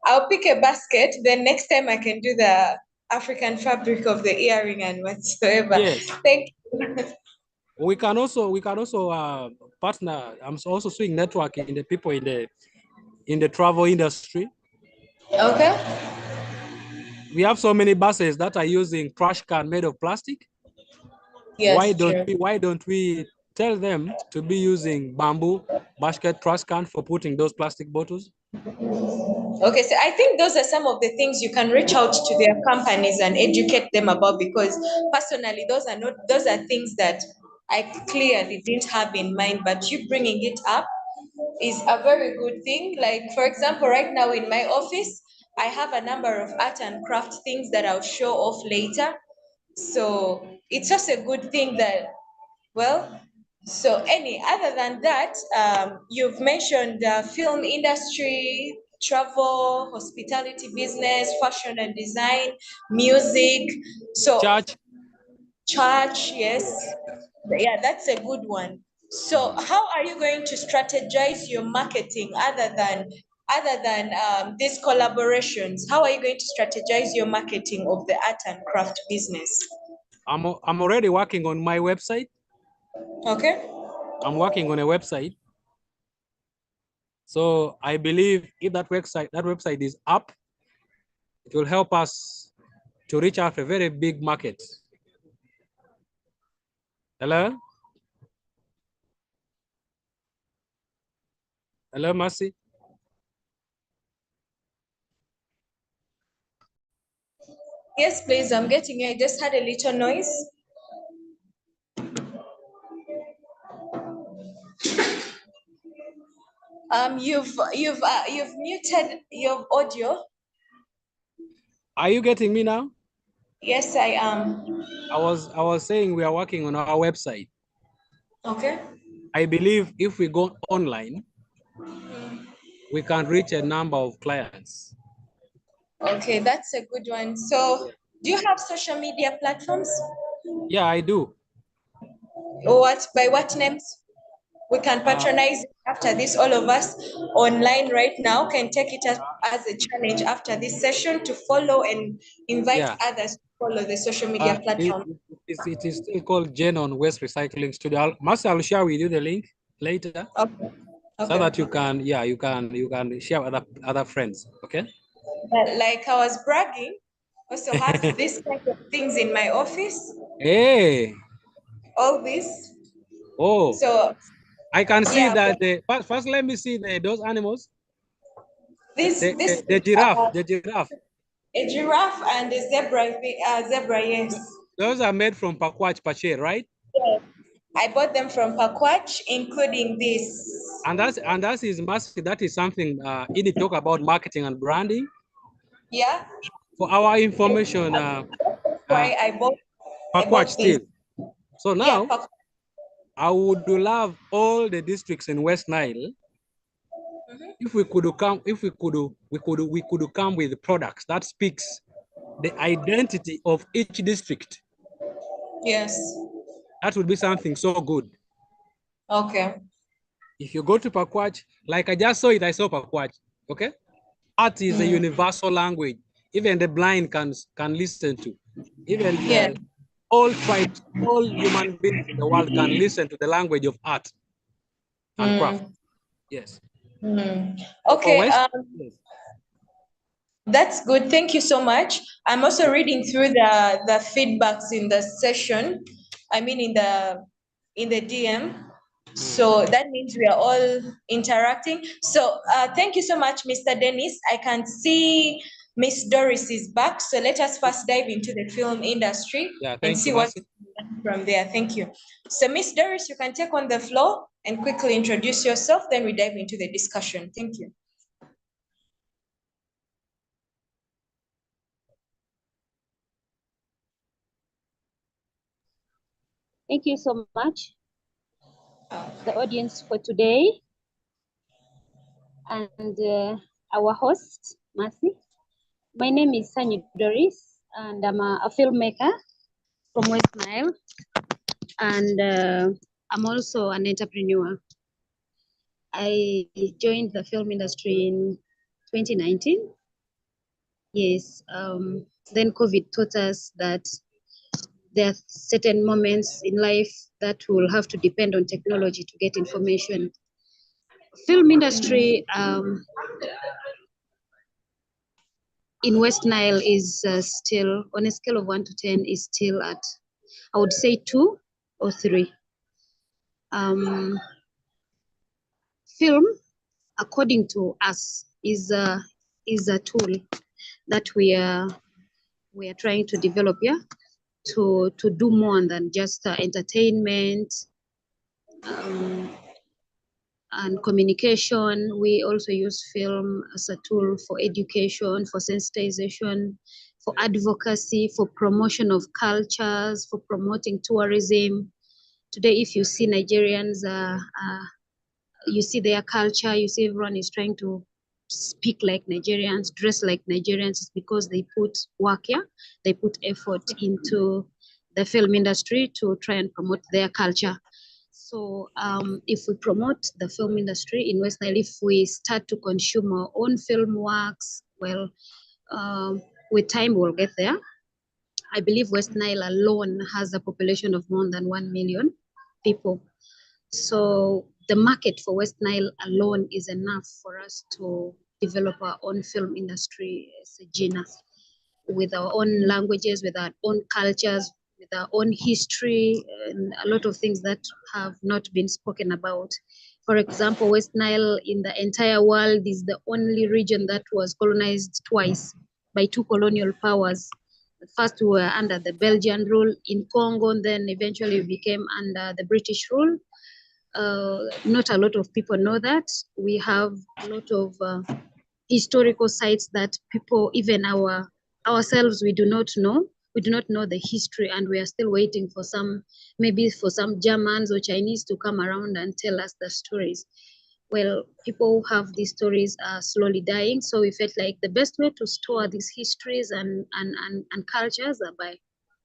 I'll pick a basket, then next time I can do the African fabric of the earring and whatsoever. Yes. Thank you. We can also partner. I'm also seeing networking in the people in the travel industry. Okay. We have so many buses that are using trash can made of plastic. Yes, why don't we tell them to be using bamboo basket trash can for putting those plastic bottles? Okay, so I think those are some of the things you can reach out to their companies and educate them about, because personally those are things that I clearly didn't have in mind, but you bringing it up is a very good thing. Like, for example, right now in my office, I have a number of art and craft things that I'll show off later. So it's just a good thing that, well, so any other than that, you've mentioned the film industry, travel, hospitality business, fashion and design, music. So Church. church, yes. Yeah, that's a good one. So how are you going to strategize your marketing other than these collaborations? How are you going to strategize your marketing of the art and craft business? I'm already working on my website. Okay. I'm working on a website. So I believe if that website is up, it will help us to reach out a very big market. Hello? Hello, Mercy? Yes, please. I'm getting you. I just had a little noise. You've muted your audio. Are you getting me now? Yes, I am. I was saying we are working on our website. Okay. I believe if we go online, we can reach a number of clients. Okay, that's a good one. So, do you have social media platforms? Yeah, I do. Or what? By what names? We can patronize after this. All of us online right now can take it as a challenge after this session to follow and invite others to follow the social media platform. It is still called Genon Waste Recycling Studio. Marcy, I'll share with you the link later. Okay. So that you can share with other friends. Okay. But like I was bragging, also have this kind of things in my office. Hey. All this. Oh. So I can see yeah, that. First, let me see those animals. This The giraffe. The giraffe. A giraffe and a zebra. Zebra, yes. Those are made from Pakwach Pache, right? Yeah. I bought them from Pakwach, including this. And that is massive. That is something you need to talk about marketing and branding. Yeah. For our information, why I bought Pakwach still. So now, yeah, I would love all the districts in West Nile. If we could come, we could come with products that speaks the identity of each district. Yes. That would be something so good. Okay. If you go to Pakwach, like I just saw it, I saw Pakwach. Okay. Art is a universal language. Even the blind can listen to. Even all tribes, all human beings in the world can listen to the language of art and craft. Yes. Okay. That's good. Thank you so much. I'm also reading through the feedbacks in the session. I mean, in the DM. So that means we are all interacting. So thank you so much, Mr. Dennis. I can see Miss Doris is back. So let us first dive into the film industry and see what from there. Thank you. So Miss Doris, you can take on the floor and quickly introduce yourself. Then we dive into the discussion. Thank you. Thank you so much, the audience for today, and our host, Mercy. My name is Sanyi Doris, and I'm a filmmaker from West Nile, and I'm also an entrepreneur. I joined the film industry in 2019. Yes, then COVID taught us that there are certain moments in life that we'll have to depend on technology to get information. Film industry in West Nile is still, on a scale of 1 to 10, is still at, I would say 2 or 3. Film, according to us, is a tool that we are trying to develop, to do more than just entertainment, and communication. We also use film as a tool for education, for sensitization, for advocacy, for promotion of cultures, for promoting tourism. Today, if you see Nigerians, you see their culture, you see everyone is trying to speak like Nigerians, dress like Nigerians, it's because they put work here, they put effort into the film industry to try and promote their culture. So if we promote the film industry in West Nile, if we start to consume our own film works, well, with time we'll get there. I believe West Nile alone has a population of more than 1 million people. So the market for West Nile alone is enough for us to develop our own film industry as a genus, with our own languages, with our own cultures, with our own history, and a lot of things that have not been spoken about. For example, West Nile in the entire world is the only region that was colonized twice by two colonial powers. First, we were under the Belgian rule in Congo, and then eventually we became under the British rule. Not a lot of people know that. We have a lot of historical sites that people, even ourselves, we do not know. We do not know the history, and we are still waiting for maybe for some Germans or Chinese to come around and tell us the stories. Well, people who have these stories are slowly dying. So we felt like the best way to store these histories and cultures are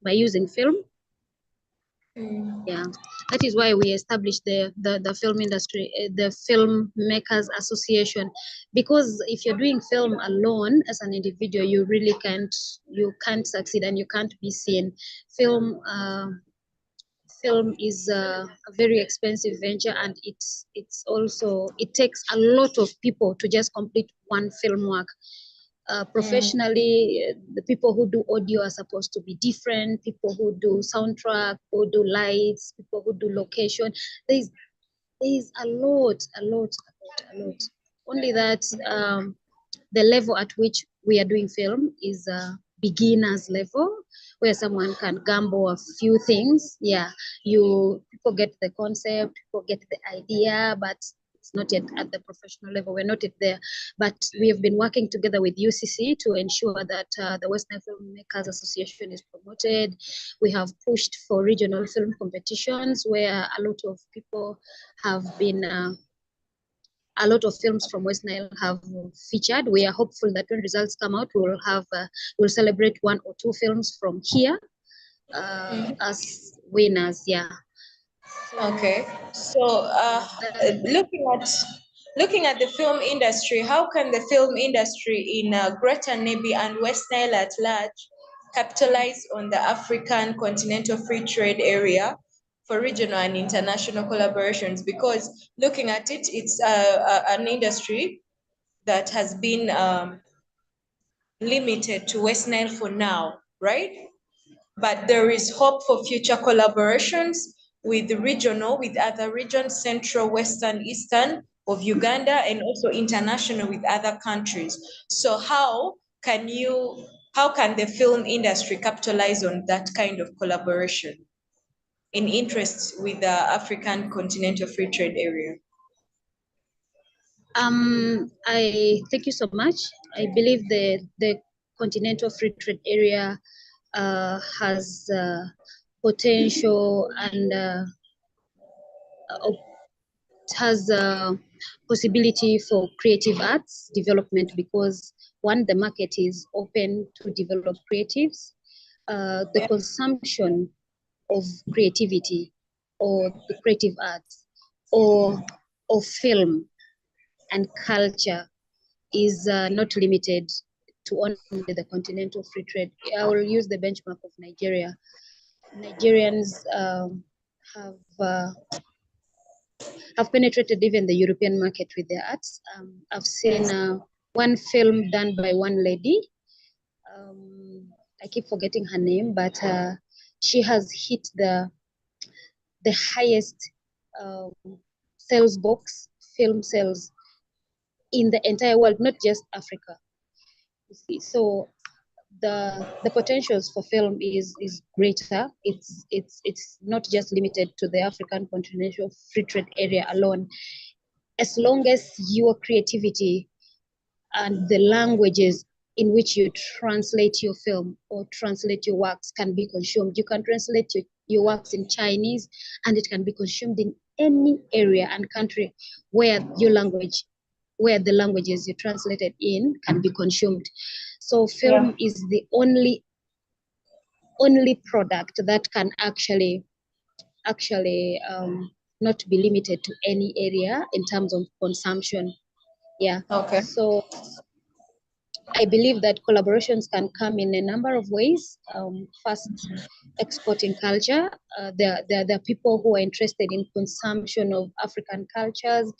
by using film. Yeah, that is why we established the film industry, the Filmmakers Association, because if you're doing film alone as an individual, you really can't succeed and you can't be seen. Film is a very expensive venture, and it takes a lot of people to just complete one film work. Professionally, the people who do audio are supposed to be different, people who do soundtrack, who do lights, people who do location. There's a lot. Only that the level at which we are doing film is a beginner's level, where someone can gamble a few things. Yeah, people get the concept, people get the idea, but it's not yet at the professional level. We're not yet there, but we have been working together with UCC to ensure that the West Nile Filmmakers Association is promoted. We have pushed for regional film competitions where a lot of people have been, a lot of films from West Nile have featured. We are hopeful that when results come out, we'll celebrate 1 or 2 films from here as winners. Yeah. Okay, so looking at the film industry, how can the film industry in Greater Nebi and West Nile at large capitalize on the African Continental Free Trade Area for regional and international collaborations? Because looking at it, it's an industry that has been limited to West Nile for now, right? But there is hope for future collaborations with other regions, Central, Western, Eastern of Uganda, and also international with other countries. So how can the film industry capitalize on that kind of collaboration in interest with the African Continental Free Trade Area? I thank you so much. I believe the Continental Free Trade Area has potential and has a possibility for creative arts development, because one, the market is open to develop creatives. The consumption of creativity or the creative arts or film and culture is not limited to only the Continental Free Trade. I will use the benchmark of Nigeria. Nigerians have penetrated even the European market with their arts. I've seen one film done by one lady. I keep forgetting her name, but she has hit the highest sales box, film sales in the entire world, not just Africa. You see, so the potentials for film is greater. It's not just limited to the African Continental Free Trade Area alone. as long as your creativity and the languages in which you translate your film or translate your works can be consumed. You can translate your works in Chinese and it can be consumed in any area and country where the languages you translated in can be consumed. So film is the only product that can actually not be limited to any area in terms of consumption. Yeah. Okay. So I believe that collaborations can come in a number of ways. First, exporting culture. There are people who are interested in consumption of African cultures.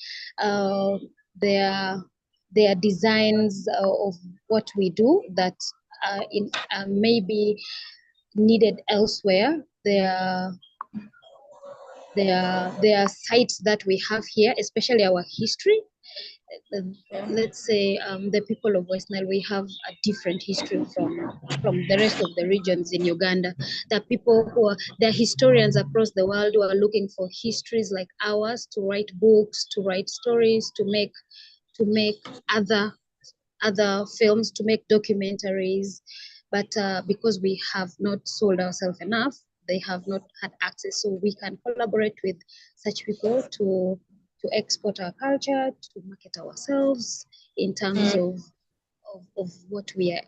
There are designs of what we do that may be needed elsewhere. There are sites that we have here, especially our history. Let's say the people of West Nile, we have a different history from the rest of the regions in Uganda. There are people they're historians across the world who are looking for histories like ours to write books, to write stories, to make other films, to make documentaries. But because we have not sold ourselves enough, they have not had access. So we can collaborate with such people to export our culture, to market ourselves in terms of what we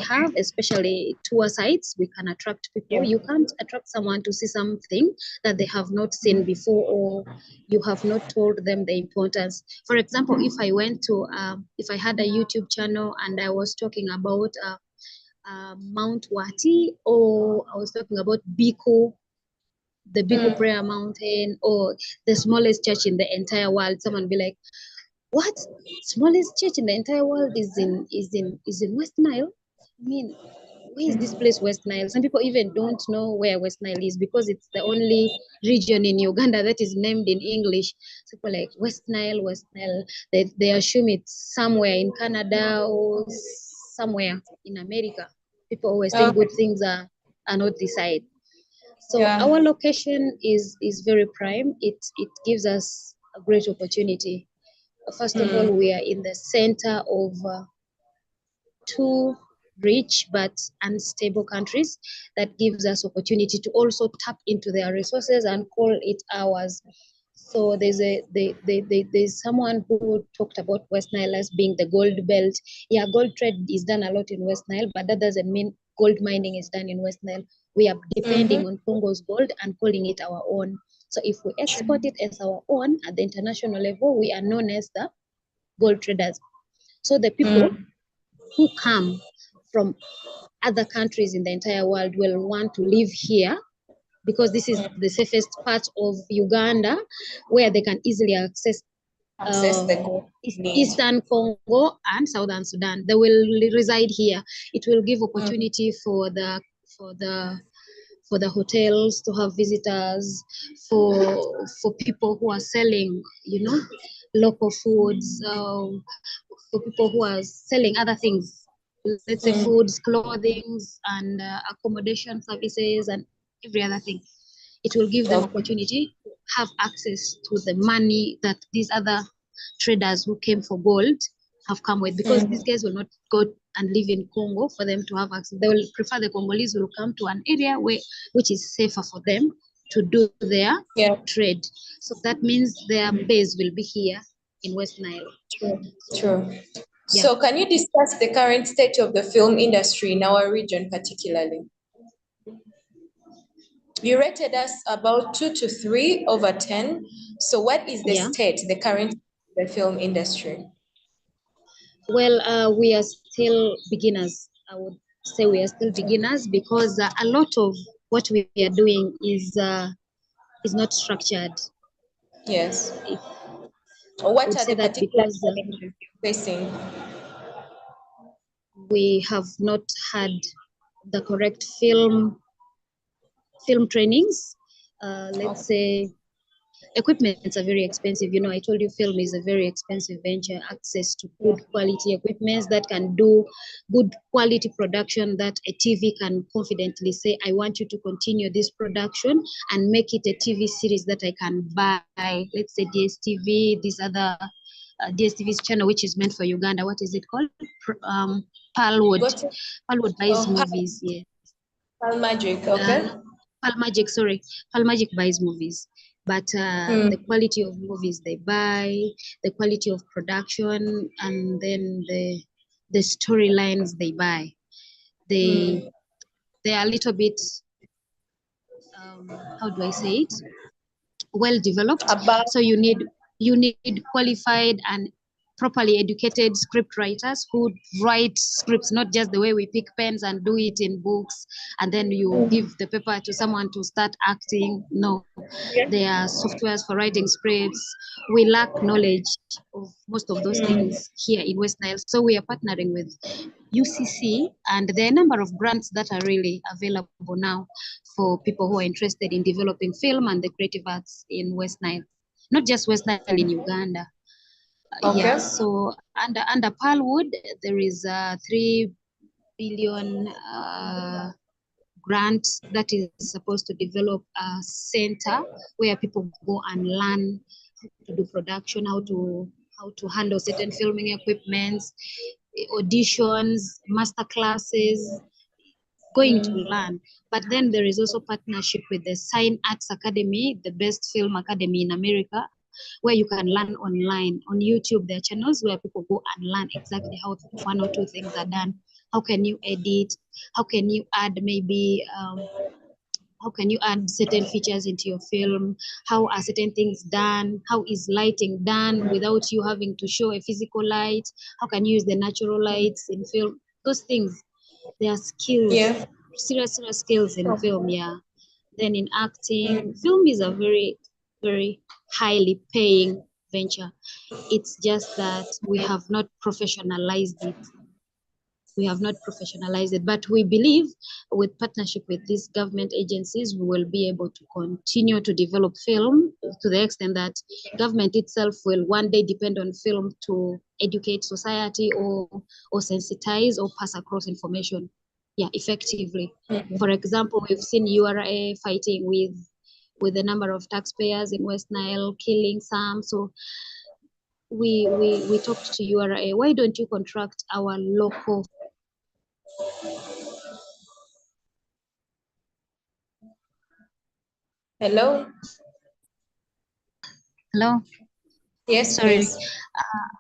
have, especially tour sites. We can attract people. You can't attract someone to see something that they have not seen before, or you have not told them the importance. For example, if I had a YouTube channel and I was talking about Mount Wati, or I was talking about Biko, the Biko Prayer Mountain, or the smallest church in the entire world, someone be like, what? Smallest church in the entire world is in West Nile? I mean, where is this place, West Nile? Some people even don't know where West Nile is because it's the only region in Uganda that is named in English. So people like West Nile. They assume it's somewhere in Canada or somewhere in America. People always think good things are not this side. So our location is very prime. It gives us a great opportunity. First of all, we are in the center of two rich but unstable countries. That gives us opportunity to also tap into their resources and call it ours. So there's someone who talked about West Nile as being the gold belt. Yeah, gold trade is done a lot in West Nile, but that doesn't mean gold mining is done in West Nile. We are depending on Congo's gold and calling it our own. So if we export it as our own at the international level, we are known as the gold traders. So the people who come from other countries in the entire world will want to live here because this is the safest part of Uganda where they can easily access the gold. Eastern Congo and Southern Sudan. They will reside here. It will give opportunity for the hotels to have visitors, for people who are selling, local foods, for people who are selling other things, let's say foods, clothing, and accommodation services, and every other thing. It will give them opportunity to have access to the money that these other traders who came for gold have come with, because these guys will not go and live in Congo for them to have access. They will prefer the Congolese will come to an area which is safer for them to do their trade. So that means their base will be here in West Nile. True. So can you discuss the current state of the film industry in our region particularly? You rated us about 2 to 3 over 10. So what is the state, the current the film industry? Well, we are still beginners. I would say we are still beginners because a lot of what we are doing is not structured. Yes. What are the particular challenges you're facing? We have not had the correct film trainings. Let's say equipments are very expensive. You know, I told you film is a very expensive venture. Access to good quality equipments that can do good quality production, that a TV can confidently say, I want you to continue this production and make it a TV series that I can buy. Let's say DSTV, this other DSTV's channel, which is meant for Uganda. What is it called? Pearlwood. Got it? Pearlwood buys Oh, movies, yeah. Pearl Magic, okay. Palmagic, sorry, Palmagic buys movies, but the quality of movies they buy, the quality of production, and then the storylines they buy, they are a little bit how do I say it? Well developed. About So you need qualified and properly educated script writers who write scripts, not just the way we pick pens and do it in books and then you give the paper to someone to start acting. No, there are softwares for writing scripts. We lack knowledge of most of those things here in West Nile. So we are partnering with UCC, and there are a number of grants that are really available now for people who are interested in developing film and the creative arts in West Nile. Not just West Nile, in Uganda. Yeah, okay. so under Pearlwood, there is a 3 billion grant that is supposed to develop a center where people go and learn how to do production, how to handle certain filming equipments, auditions, master classes, going to learn. But then there is also partnership with the Sign Arts Academy, the best film academy in America, where you can learn online. On YouTube, there are channels where people go and learn exactly how one or two things are done. How can you edit? How can you add maybe how can you add certain features into your film? How are certain things done? How is lighting done without you having to show a physical light? How can you use the natural lights in film? Those things, they are skills, serious skills in film, yeah. Then in acting, film is a very, very highly paying venture. It's just that we have not professionalized it. But we believe with partnership with these government agencies, we will be able to continue to develop film to the extent that government itself will one day depend on film to educate society or sensitize or pass across information, yeah, effectively. For example, we've seen URA fighting with a number of taxpayers in West Nile, killing some. So we talked to URA, why don't you contract our local? Hello? Hello? Yes, Sorry. please.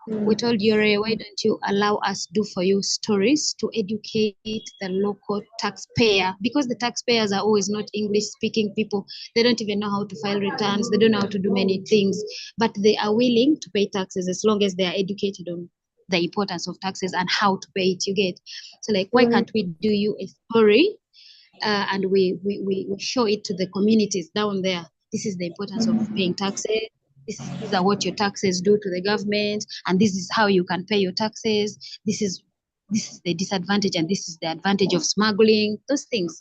We told URA, why don't you allow us do for you stories to educate the local taxpayer? Because the taxpayers are always not English speaking people. They don't even know how to file returns. They don't know how to do many things, but they are willing to pay taxes as long as they are educated on the importance of taxes and how to pay it, you get. So like, why can't we do you a story and we show it to the communities down there? This is the importance of paying taxes. These are what your taxes do to the government, and this is how you can pay your taxes. This is the disadvantage, and this is the advantage of smuggling, those things.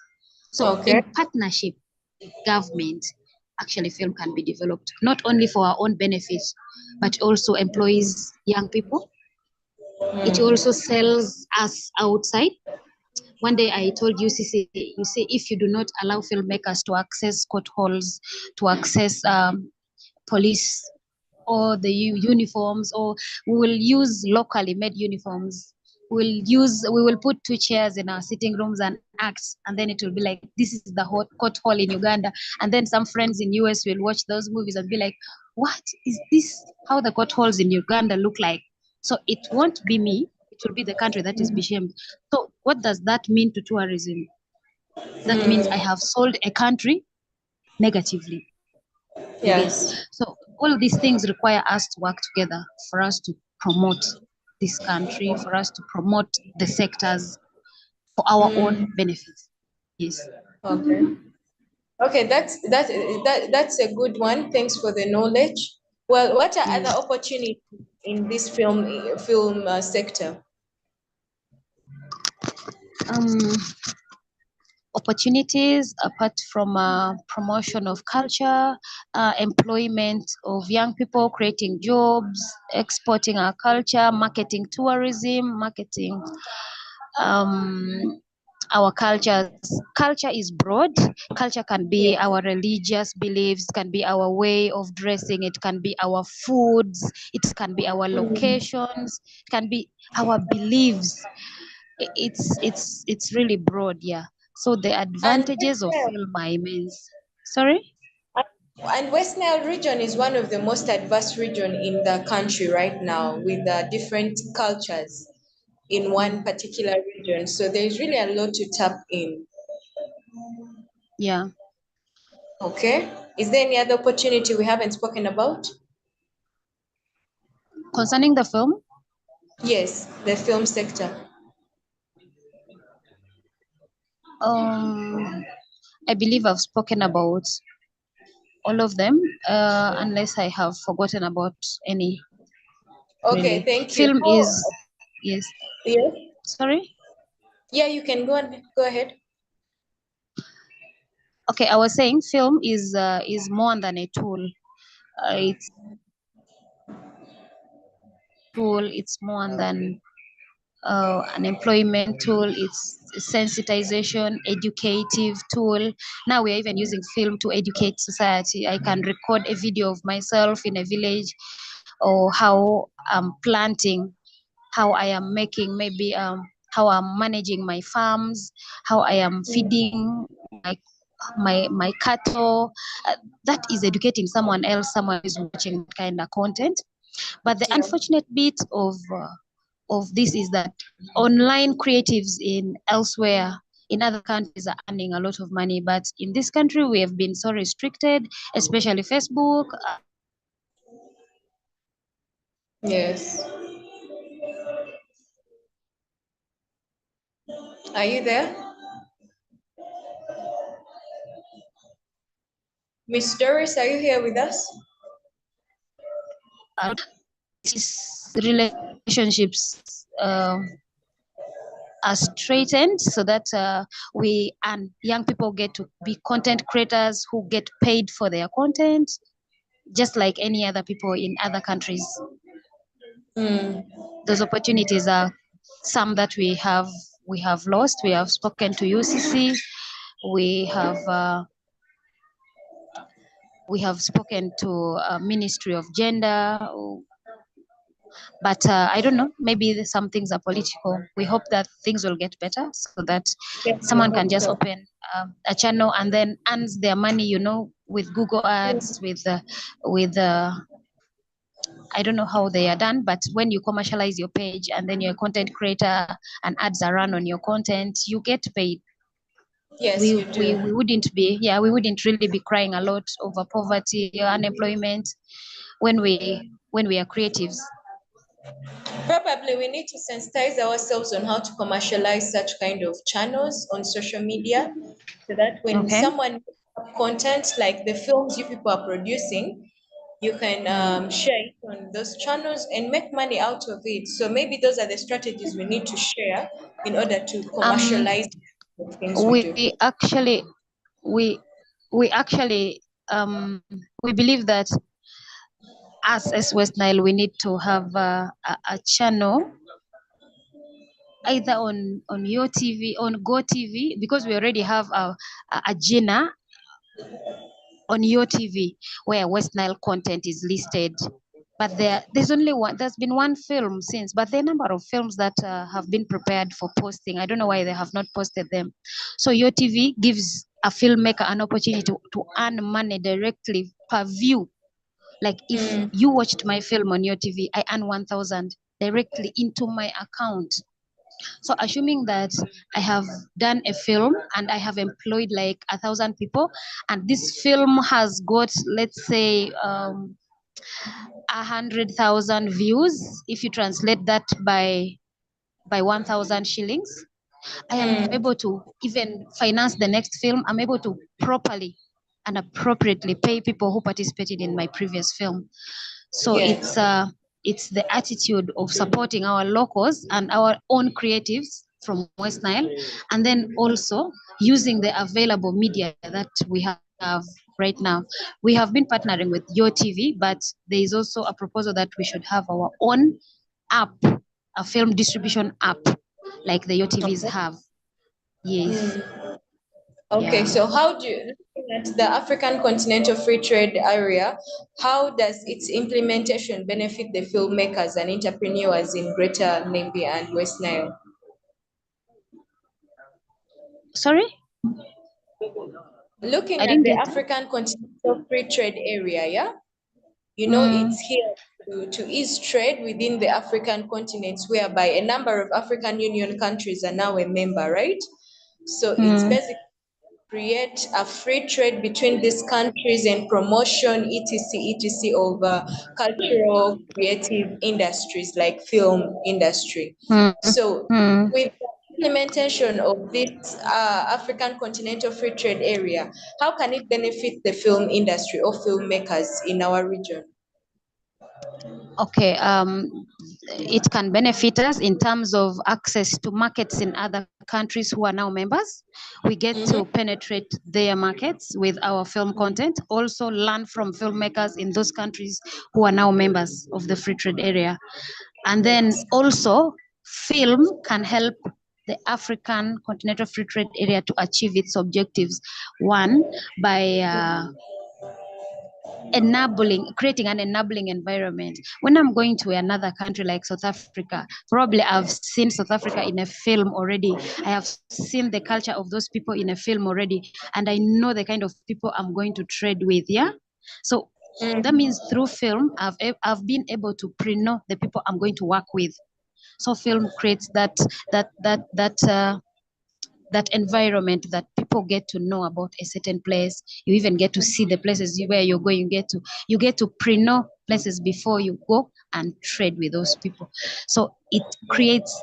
So in partnership with government, actually film can be developed, not only for our own benefits, but also employs young people. It also sells us outside. One day I told UCC, you see, if you do not allow filmmakers to access court halls, to access police or the uniforms, or we will use locally made uniforms. We will put 2 chairs in our sitting rooms and act, and then it will be like, this is the court hall in Uganda. And then some friends in US will watch those movies and be like, what is this? How the court halls in Uganda look like? So it won't be me, it will be the country that is shamed. So what does that mean to tourism? That means I have sold a country negatively. Yes. So all these things require us to work together for us to promote this country, for us to promote the sectors for our own benefits. Yes. Okay. Okay, that's a good one. Thanks for the knowledge. Well, what are other opportunities in this film sector? opportunities apart from promotion of culture, employment of young people, creating jobs, exporting our culture, marketing tourism, marketing our cultures. Culture is broad. Culture can be our religious beliefs, can be our way of dressing, it can be our foods, it can be our locations, it can be our beliefs. It's really broad, yeah. So the And advantages of film are immense. Sorry? West Nile region is one of the most advanced region in the country right now, with different cultures in one particular region. So there's really a lot to tap in. Yeah. Okay. Is there any other opportunity we haven't spoken about? Concerning the film, Yes, the film sector. I believe I've spoken about all of them, unless I have forgotten about any. Okay, Really, thank you. film Oh, is, yes. yes. Sorry. Yeah, you can go on. Go ahead. Okay, I was saying film is more than a tool. It's tool. It's more than an employment tool. It's sensitization, educative tool. Now we are even using film to educate society. I can record a video of myself in a village, or how I'm planting, how I am making, maybe how I'm managing my farms, how I am feeding my cattle. That is educating someone else. Someone is watching that kind of content. But the Yeah. unfortunate bit of this is that online creatives in elsewhere in other countries are earning a lot of money, but in this country we have been so restricted, especially Facebook. Yes. Are you there? Miss Doris, are you here with us? Relationships are straightened so that we and young people get to be content creators who get paid for their content, just like any other people in other countries. Those opportunities are some that we have lost. We have spoken to UCC. We have spoken to Ministry of Gender, but I don't know. Maybe some things are political. We hope that things will get better so that Yes, we someone can hope just so. open a channel and then earns their money, with Google Ads, with I don't know how they are done, but when you commercialize your page and then you're a content creator and ads are run on your content, you get paid. Yes, we, you we, do. we wouldn't really be crying a lot over poverty or unemployment when we are creatives. Probably we need to sensitize ourselves on how to commercialize such kind of channels on social media, so that when Okay. someone content like the films you people are producing, you can share it on those channels and make money out of it. So maybe those are the strategies we need to share in order to commercialize the things we do. we actually we we actually we believe that us as West Nile, we need to have a channel either on your TV, on Go TV, because we already have a Gina on your TV where West Nile content is listed. But there's been one film since, but there are a number of films that have been prepared for posting. I don't know why they have not posted them. So your TV gives a filmmaker an opportunity to earn money directly per view. Like if you watched my film on your TV, I earn 1,000 directly into my account. So assuming that I have done a film and I have employed like 1,000 people, and this film has got, let's say, 100,000 views. If you translate that by 1,000 shillings, I am able to even finance the next film. I'm able to properly and appropriately pay people who participated in my previous film. So Yes. it's the attitude of supporting our locals and our own creatives from West Nile, and then also using the available media that we have right now. We have been partnering with Yo TV, but there is also a proposal that we should have our own app, a film distribution app, like the Yo TVs have. Yes. Okay, Yeah. so how do you, looking at the African Continental Free Trade Area, how does its implementation benefit the filmmakers and entrepreneurs in Greater Nimbi and West Nile? Sorry? Looking I at didn't the get African Continental Free Trade Area, yeah? You know, it's here to ease trade within the African continent, whereby a number of African Union countries are now a member, right? So it's basically create a free trade between these countries and promotion, etc., of cultural creative industries like film industry. So with the implementation of this African Continental Free Trade Area, how can it benefit the film industry or filmmakers in our region? Okay, it can benefit us in terms of access to markets in other countries who are now members. We get to penetrate their markets with our film content, also learn from filmmakers in those countries who are now members of the free trade area. And then also, film can help the African Continental Free Trade Area to achieve its objectives. One, by creating an enabling environment. When I'm going to another country like South Africa, probably I've seen South Africa in a film already. I have seen the culture of those people in a film already, and I know the kind of people I'm going to trade with. Yeah. So that means through film, I've been able to pre-know the people I'm going to work with. So film creates that environment that people get to know about a certain place. You even get to see the places where you're going. You get to pre-know places before you go and trade with those people. So it creates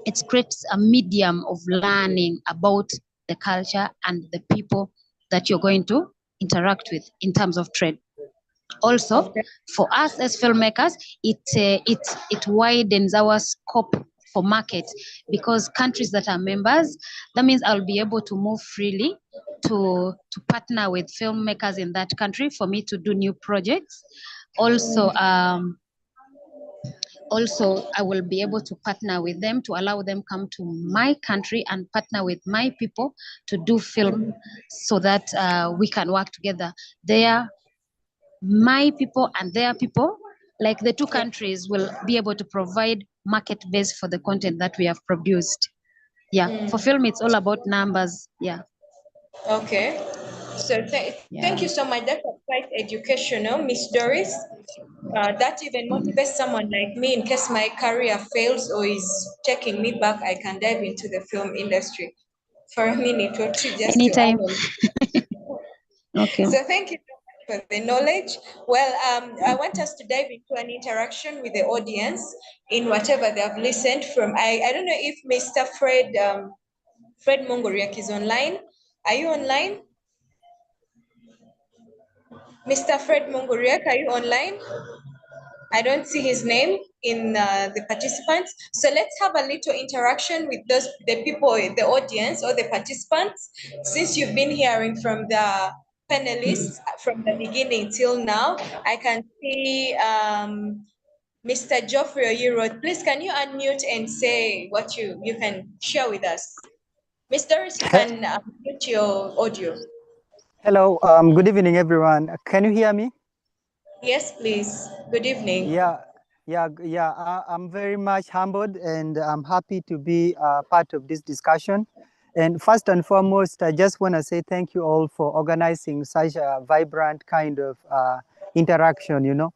it creates a medium of learning about the culture and the people that you're going to interact with in terms of trade. Also, for us as filmmakers, it widens our scope for market, because countries that are members, that means I'll be able to move freely to partner with filmmakers in that country for me to do new projects. Also, I will be able to partner with them to allow them come to my country and partner with my people to do film, so that we can work together. My people and their people, like the two countries, will be able to provide market base for the content that we have produced. Yeah, for film, it's all about numbers. Yeah. Okay. So thank you so much. That's quite educational, Miss Doris. That even motivates someone like me in case my career fails or is taking me back, I can dive into the film industry for a minute or two just Anytime. to earn. Okay. So thank you so much for the knowledge. Well, I want us to dive into an interaction with the audience in whatever they have listened from. I don't know if Mr. Fred Mongoriak is online. Are you online? Mr. Fred Mongoriak, are you online? I don't see his name in the participants. So let's have a little interaction with the people, the audience or the participants. Since you've been hearing from the panelists from the beginning till now, I can see Mr. Geoffrey Oyirod. Please, can you unmute and say what you can share with us? Ms. Doris, you can mute your audio. Hello, good evening, everyone. Can you hear me? Yes, please. Good evening. I'm very much humbled and I'm happy to be part of this discussion. And first and foremost, I just want to say thank you all for organizing such a vibrant kind of interaction, you know.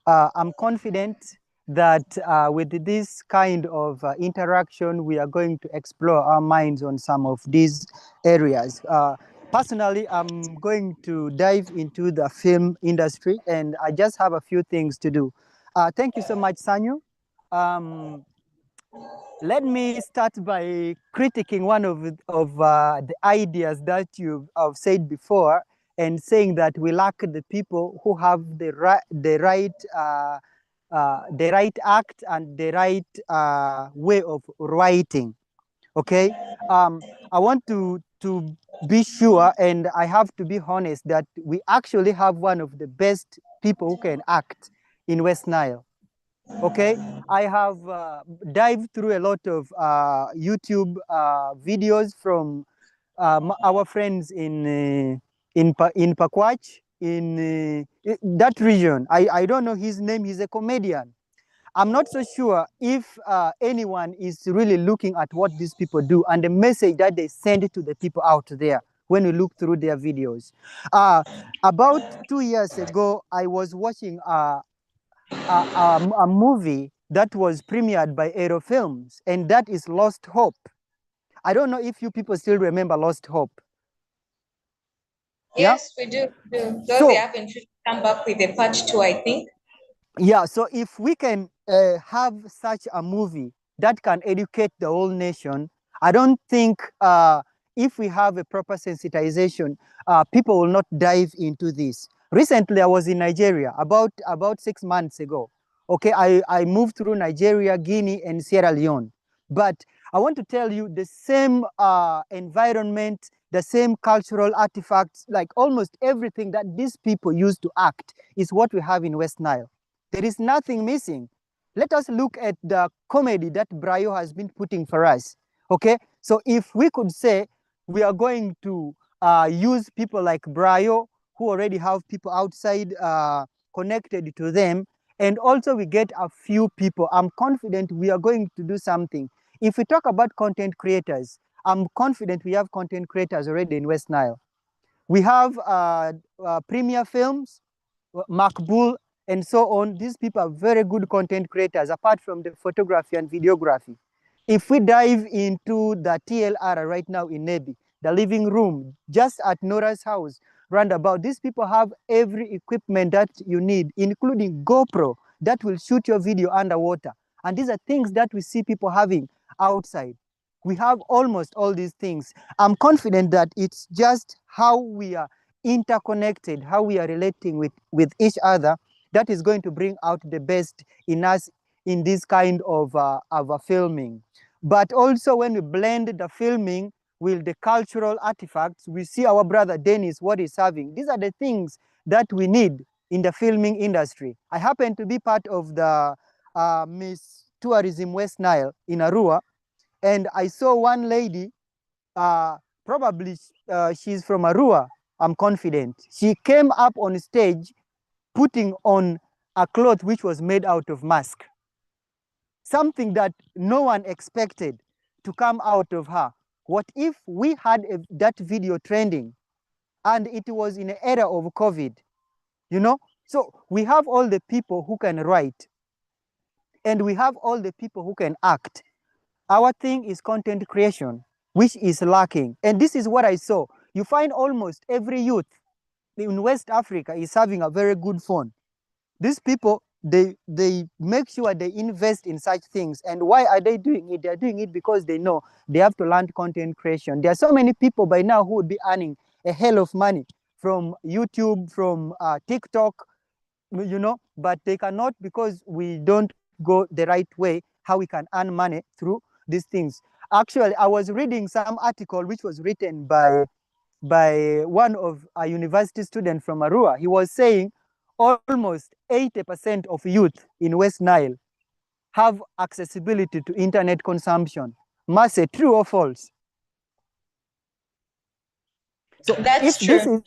I'm confident that with this kind of interaction, we are going to explore our minds on some of these areas. Personally, I'm going to dive into the film industry, and I just have a few things to do. Thank you so much, Sanyu. Let me start by critiquing one of the ideas that you've said before, and saying that we lack the people who have the right the right act and the right way of writing. Okay, I want to be sure, and I have to be honest, that we actually have one of the best people who can act in West Nile. Okay, I have dived through a lot of YouTube videos from our friends in Pakwach, in that region. I don't know his name. He's a comedian. I'm not so sure if anyone is really looking at what these people do and the message that they send to the people out there when we look through their videos. About 2 years ago, I was watching a movie that was premiered by Aero Films, and that is Lost Hope. I don't know if you people still remember Lost Hope. Yes, we do. Though So, they haven't really come back with a part 2, I think. yeah, so if we can have such a movie that can educate the whole nation, I don't think if we have a proper sensitization, people will not dive into this. Recently, I was in Nigeria about 6 months ago. Okay, I moved through Nigeria, Guinea, and Sierra Leone. But I want to tell you the same environment, the same cultural artifacts, like almost everything that these people used to act is what we have in West Nile. There is nothing missing. Let us look at the comedy that Brayo has been putting for us. Okay, so if we could say we are going to use people like Brayo, who already have people outside connected to them, and also we get a few people, I'm confident we are going to do something. If we talk about content creators, I'm confident we have content creators already in West Nile. We have Premier Films, Makbul, and so on. These people are very good content creators, apart from the photography and videography. If we dive into the TLR right now in Nebi, the living room, just at Nora's house, roundabout, these people have every equipment that you need, including GoPro, that will shoot your video underwater. And these are things that we see people having outside. We have almost all these things. I'm confident that it's just how we are interconnected, how we are relating with each other, that is going to bring out the best in us in this kind of filming. But also when we blend the filming with the cultural artifacts, we see our brother Dennis, what he's having. These are the things that we need in the filming industry. I happen to be part of the Miss Tourism West Nile in Arua, and I saw one lady, probably she's from Arua, I'm confident. She came up on stage putting on a cloth which was made out of mask. Something that no one expected to come out of her. What if we had that video trending and it was in an era of COVID, you know? So we have all the people who can write and we have all the people who can act. Our thing is content creation, which is lacking. And this is what I saw. You find almost every youth in West Africa is having a very good phone. These people, they make sure they invest in such things. And why are they doing it? They're doing it because they know they have to learn content creation. There are so many people by now who would be earning a hell of money from YouTube, from TikTok, you know, but they cannot because we don't go the right way, how we can earn money through these things. Actually, I was reading some article which was written by one of a university student from Arua. He was saying almost 80% of youth in West Nile have accessibility to internet consumption. Must say true or false? So That's true.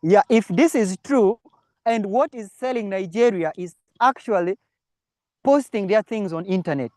If this is true, and what is selling Nigeria is actually posting their things on internet.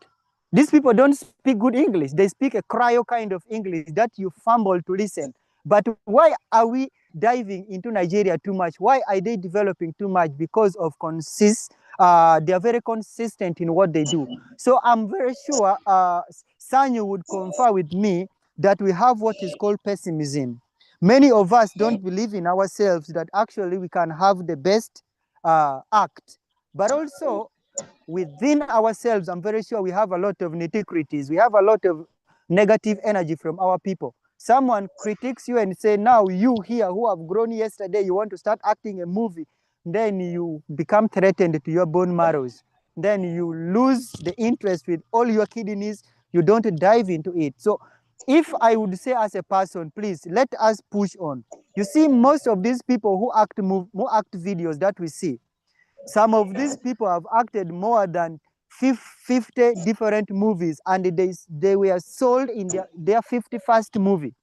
These people don't speak good English. They speak a cryo kind of English that you fumble to listen. But why are we diving into Nigeria too much? Why are they developing too much? Because of they are very consistent in what they do. So I'm very sure Sanyu would confer with me that we have what is called pessimism. Many of us don't believe in ourselves that actually we can have the best act. But also within ourselves, I'm very sure we have a lot of nitty-gritties. We have a lot of negative energy from our people. Someone critiques you and say, now you here who have grown yesterday, you want to start acting a movie, then you become threatened to your bone marrows. then you lose the interest with all your kidneys, you don't dive into it. So if I would say as a person, please let us push on. You see, most of these people who act videos that we see, some of these people have acted more than 50 different movies, and they were sold in their 51st movie.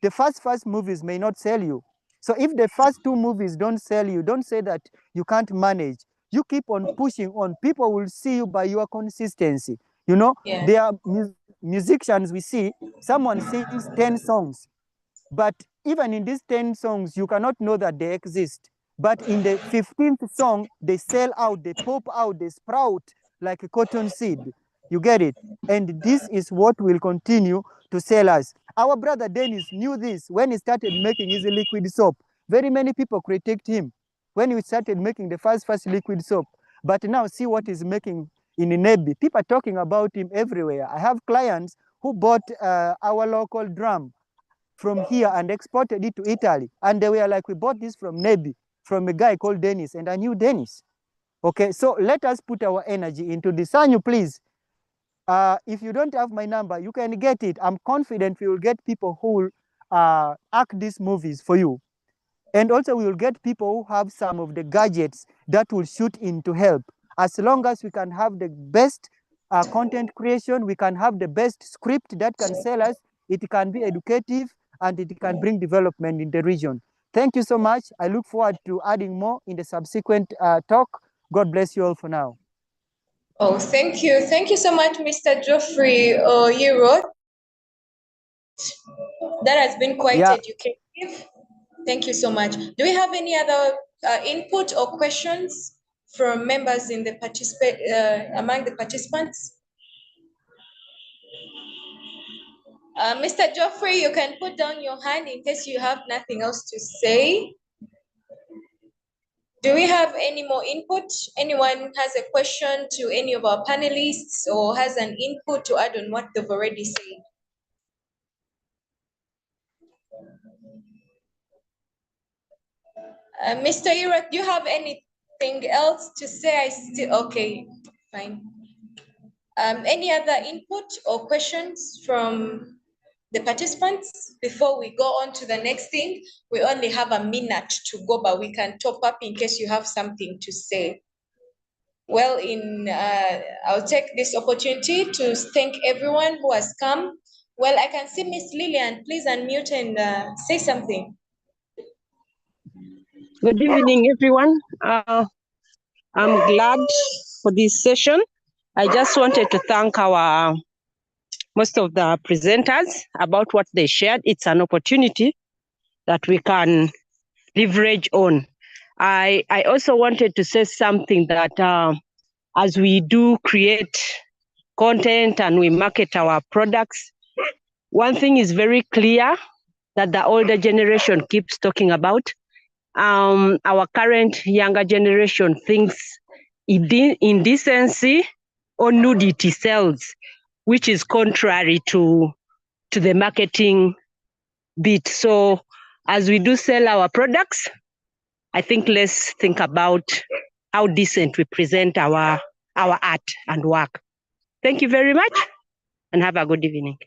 The first movies may not sell you. So if the first two movies don't sell you, don't say that you can't manage. You keep on pushing on. People will see you by your consistency. You know, Yeah. there are musicians we see, someone sings 10 songs, but even in these 10 songs, you cannot know that they exist. But in the 15th song, they sell out, they pop out, they sprout like a cotton seed. You get it? And this is what will continue to sell us. Our brother Dennis knew this when he started making his liquid soap. Very many people critiqued him when he started making the first liquid soap. But now see what he's making in Nebi. People are talking about him everywhere. I have clients who bought our local drum from here and exported it to Italy. And they were like, we bought this from Nebi, from a guy called Dennis, and I knew Dennis. Okay, so let us put our energy into this. Sanyu, please, if you don't have my number, you can get it. I'm confident we will get people who will act these movies for you. And also we will get people who have some of the gadgets that will shoot in to help. As long as we can have the best content creation, we can have the best script that can sell us, it can be educative, and it can bring development in the region. Thank you so much. I look forward to adding more in the subsequent talk. God bless you all for now. Oh, thank you. Thank you so much, Mr. Geoffrey Euro. That has been quite educative. Thank you so much. Do we have any other input or questions from members in the among the participants? Mr. Geoffrey, you can put down your hand in case you have nothing else to say. Do we have any more input? Anyone has a question to any of our panelists or has an input to add on what they've already said? Mr. Irak, do you have anything else to say? Okay, fine. Any other input or questions from the participants before we go on to the next thing? We only have a minute to go, but we can top up in case you have something to say. Well, I'll take this opportunity to thank everyone who has come. Well, I can see Miss Lillian. Please unmute and say something. Good evening, everyone. I'm glad for this session. I just wanted to thank most of the presenters about what they shared. It's an opportunity that we can leverage on. I also wanted to say something that as we do create content and we market our products, one thing is very clear that the older generation keeps talking about. Our current younger generation thinks indecency or nudity sells, which is contrary to the marketing bit. So as we do sell our products, I think let's think about how decent we present our art and work. Thank you very much and have a good evening.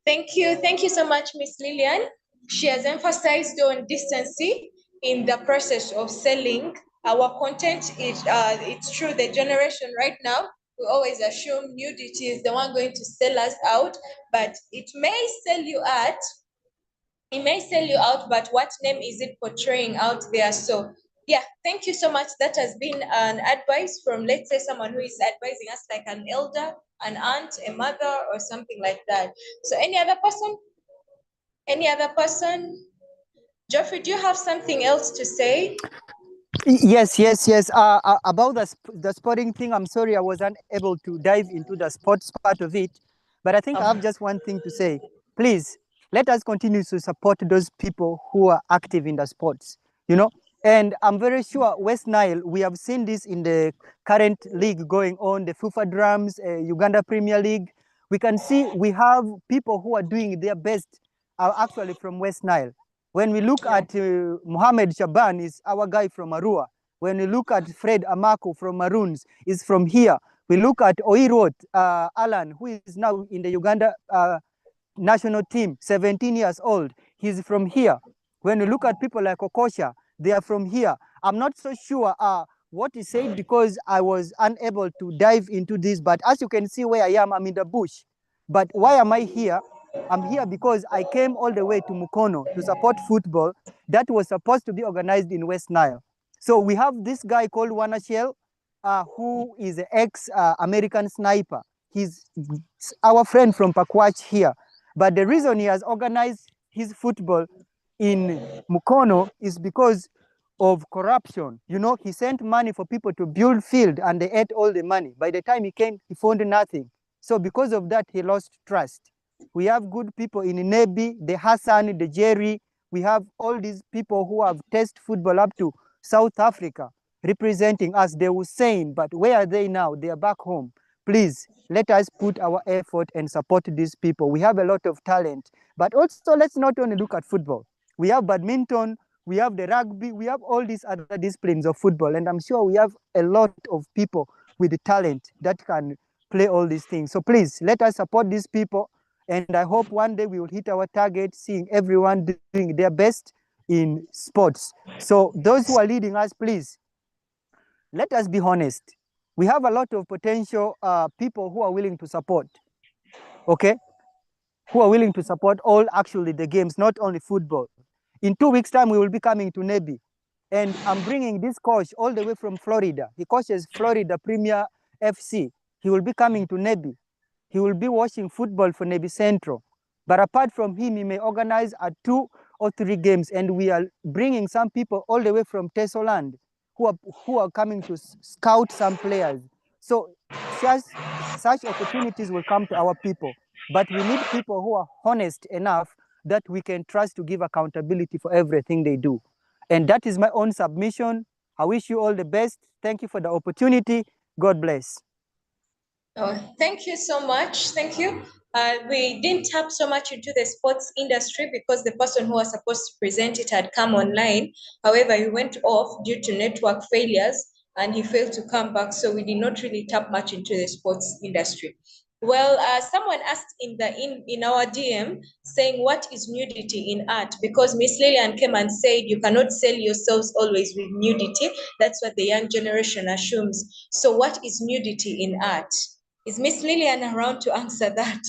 Thank you. Thank you so much, Miss Lillian. She has emphasized on decency in the process of selling our content. It's true, the generation right now, we always assume nudity is the one going to sell us out, but it may sell you out. It may sell you out, but what name is it portraying out there? So yeah, thank you so much. That has been an advice from, let's say, someone who is advising us, like an elder, an aunt, a mother, or something like that. So any other person? Any other person? Geoffrey, do you have something else to say? Yes. About the sporting thing, I'm sorry I was unable to dive into the sports part of it, but I think I have just one thing to say. Please, let us continue to support those people who are active in the sports, you know. And I'm very sure West Nile, we have seen this in the current league going on, the FUFA Drums, Uganda Premier League. We can see we have people who are doing their best are actually from West Nile. When we look at Mohamed Shaban, is our guy from Arua. When we look at Fred Amako from Maroons, is from here. We look at Oirot Alan, who is now in the Uganda national team, 17 years old. He's from here. When we look at people like Okosha, they are from here. I'm not so sure what he said because I was unable to dive into this, but as you can see where I am, I'm in the bush. But why am I here? I'm here because I came all the way to Mukono to support football that was supposed to be organized in West Nile. So we have this guy called Wanashel, who is an ex-American sniper. He's our friend from Pakwach here. But the reason he has organized his football in Mukono is because of corruption. You know, he sent money for people to build field and they ate all the money. By the time he came, he found nothing. So because of that, he lost trust. We have good people in Nebi, the Hassan, the Jerry. We have all these people who have tested football up to South Africa representing us. They were saying, but where are they now? They are back home. Please, let us put our effort and support these people. We have a lot of talent, but also let's not only look at football. We have badminton, we have the rugby, we have all these other disciplines of football, and I'm sure we have a lot of people with the talent that can play all these things. So please, let us support these people, and I hope one day we will hit our target, seeing everyone doing their best in sports. So those who are leading us, please, let us be honest. We have a lot of potential people who are willing to support, okay? Who are willing to support all actually the games, not only football. In 2 weeks' time, we will be coming to Nebi. And I'm bringing this coach all the way from Florida. He coaches Florida Premier FC. He will be coming to Nebi. He will be watching football for Nebi Central. But apart from him, he may organize 2 or 3 games. And we are bringing some people all the way from Tesoland who are coming to scout some players. So such opportunities will come to our people. But we need people who are honest enough that we can trust to give accountability for everything they do. And that is my own submission. I wish you all the best. Thank you for the opportunity. God bless. Oh, thank you so much. Thank you. We didn't tap so much into the sports industry because the person who was supposed to present it had come online. However, he went off due to network failures and he failed to come back. So we did not really tap much into the sports industry. Well, someone asked in our DM saying, what is nudity in art? Because Miss Lillian came and said, you cannot sell yourselves always with nudity. That's what the young generation assumes. So what is nudity in art? Is Miss Lillian around to answer that?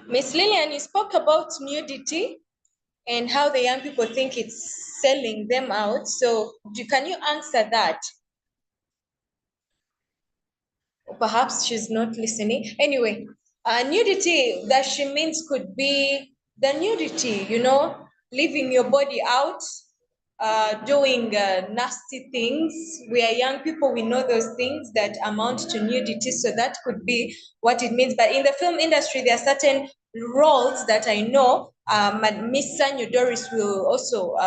Miss Lillian, you spoke about nudity and how the young people think it's selling them out. So can you answer that? Or perhaps she's not listening. Anyway, nudity that she means could be the nudity, you know, leaving your body out, doing nasty things. We are young people, we know those things that amount to nudity, so that could be what it means. But in the film industry, there are certain roles that I know, and Miss Sanyo Doris will also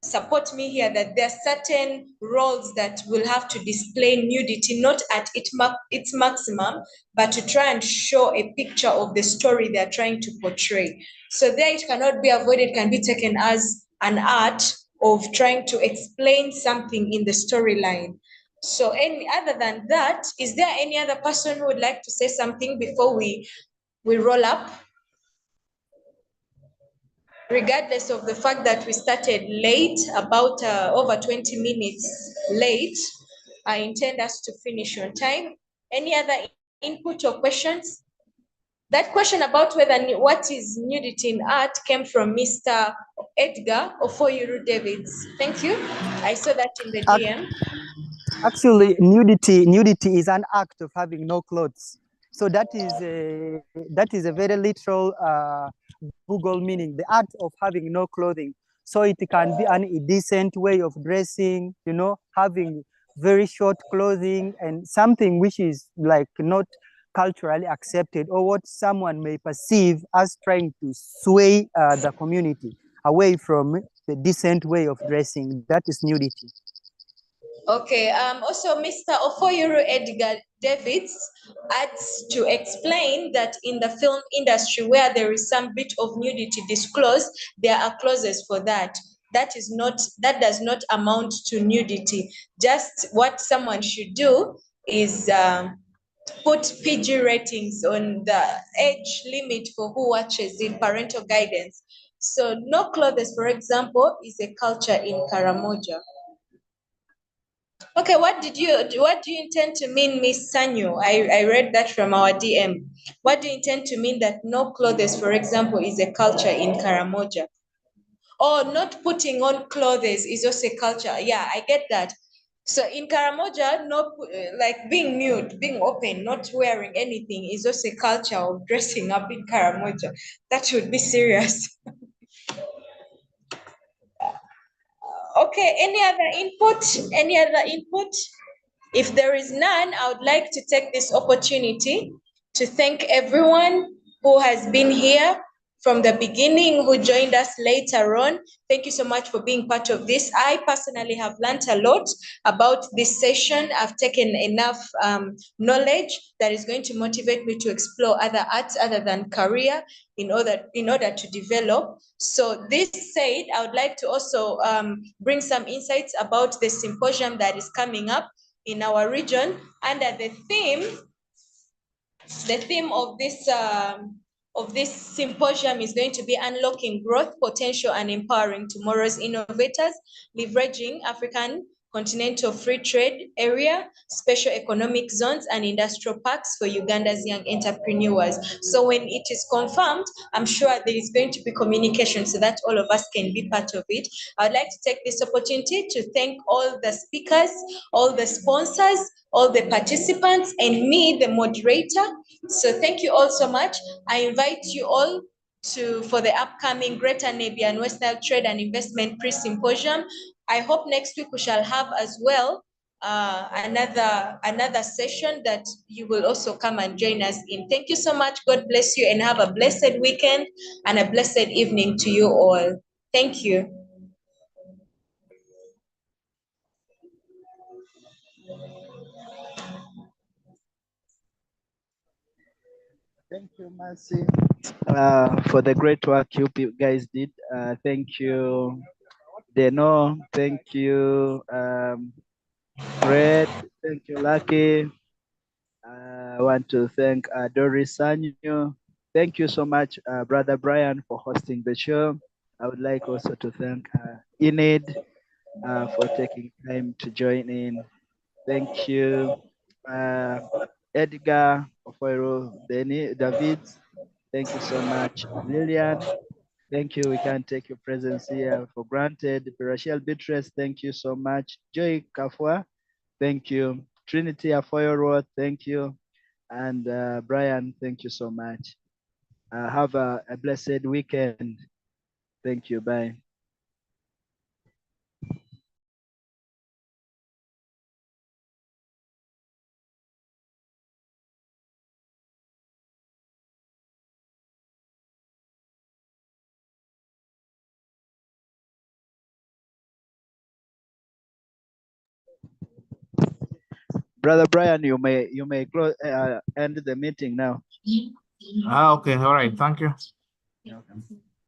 support me here, that there are certain roles that will have to display nudity, not at its maximum, but to try and show a picture of the story they're trying to portray. So there it cannot be avoided, can be taken as an art of trying to explain something in the storyline. So other than that, is there any other person who would like to say something before we roll up? Regardless of the fact that we started late, about over 20 minutes late, I intend us to finish on time. Any other input or questions? That question about what is nudity in art came from Mr. Edgar Ofoyuru Davids. Thank you. I saw that in the DM. Actually, nudity is an act of having no clothes. So that is a very literal Google meaning, the act of having no clothing. So it can be an indecent way of dressing, you know, having very short clothing and something which is like not culturally accepted, or what someone may perceive as trying to sway the community away from the decent way of dressing. That is nudity. Okay, also Mr. Ofoyuru Edgar Davids adds to explain that in the film industry where there is some bit of nudity disclosed, there are clauses for that. That does not amount to nudity. Just what someone should do is put PG ratings on the age limit for who watches it, parental guidance. So no clothes, for example, is a culture in Karamoja. Okay, what do you intend to mean, Miss Sanyo? I read that from our DM. What do you intend to mean that no clothes, for example, is a culture in Karamoja? Or not putting on clothes is also a culture. Yeah, I get that. So in Karamoja, no, like being nude, being open, not wearing anything is also a culture of dressing up in Karamoja. That should be serious. Okay, any other input? Any other input? If there is none, I would like to take this opportunity to thank everyone who has been here from the beginning, who joined us later on. Thank you so much for being part of this. I personally have learned a lot about this session. I've taken enough knowledge that is going to motivate me to explore other arts other than career in order to develop. So this said, I would like to also bring some insights about the symposium that is coming up in our region under the theme of this symposium is going to be unlocking growth potential and empowering tomorrow's innovators, leveraging African continental free trade area, special economic zones, and industrial parks for Uganda's young entrepreneurs. So when it is confirmed, I'm sure there is going to be communication so that all of us can be part of it. I'd like to take this opportunity to thank all the speakers, all the sponsors, all the participants, and me, the moderator. So thank you all so much. I invite you all for the upcoming Greater Nebian West Nile Trade and Investment Pre-Symposium. I hope next week we shall have as well another session that you will also come and join us in. Thank you so much. God bless you and have a blessed weekend and a blessed evening to you all. Thank you. Thank you, Mercy, for the great work you guys did. Thank you, Deno. Thank you, Fred. Thank you, Lucky. I want to thank Doris Sanyo. Thank you so much, Brother Brian, for hosting the show. I would like also to thank Enid for taking time to join in. Thank you, Edgar Ofoiro Davids. Thank you so much, Lillian. Thank you. We can't take your presence here for granted. Rachel Beatrice, thank you so much. Joy Kafwa, thank you. Trinity Afoyoro, thank you. And Brian, thank you so much. Have a blessed weekend. Thank you. Bye. Brother Brian, you may close end the meeting now. Okay, all right, thank you. Okay.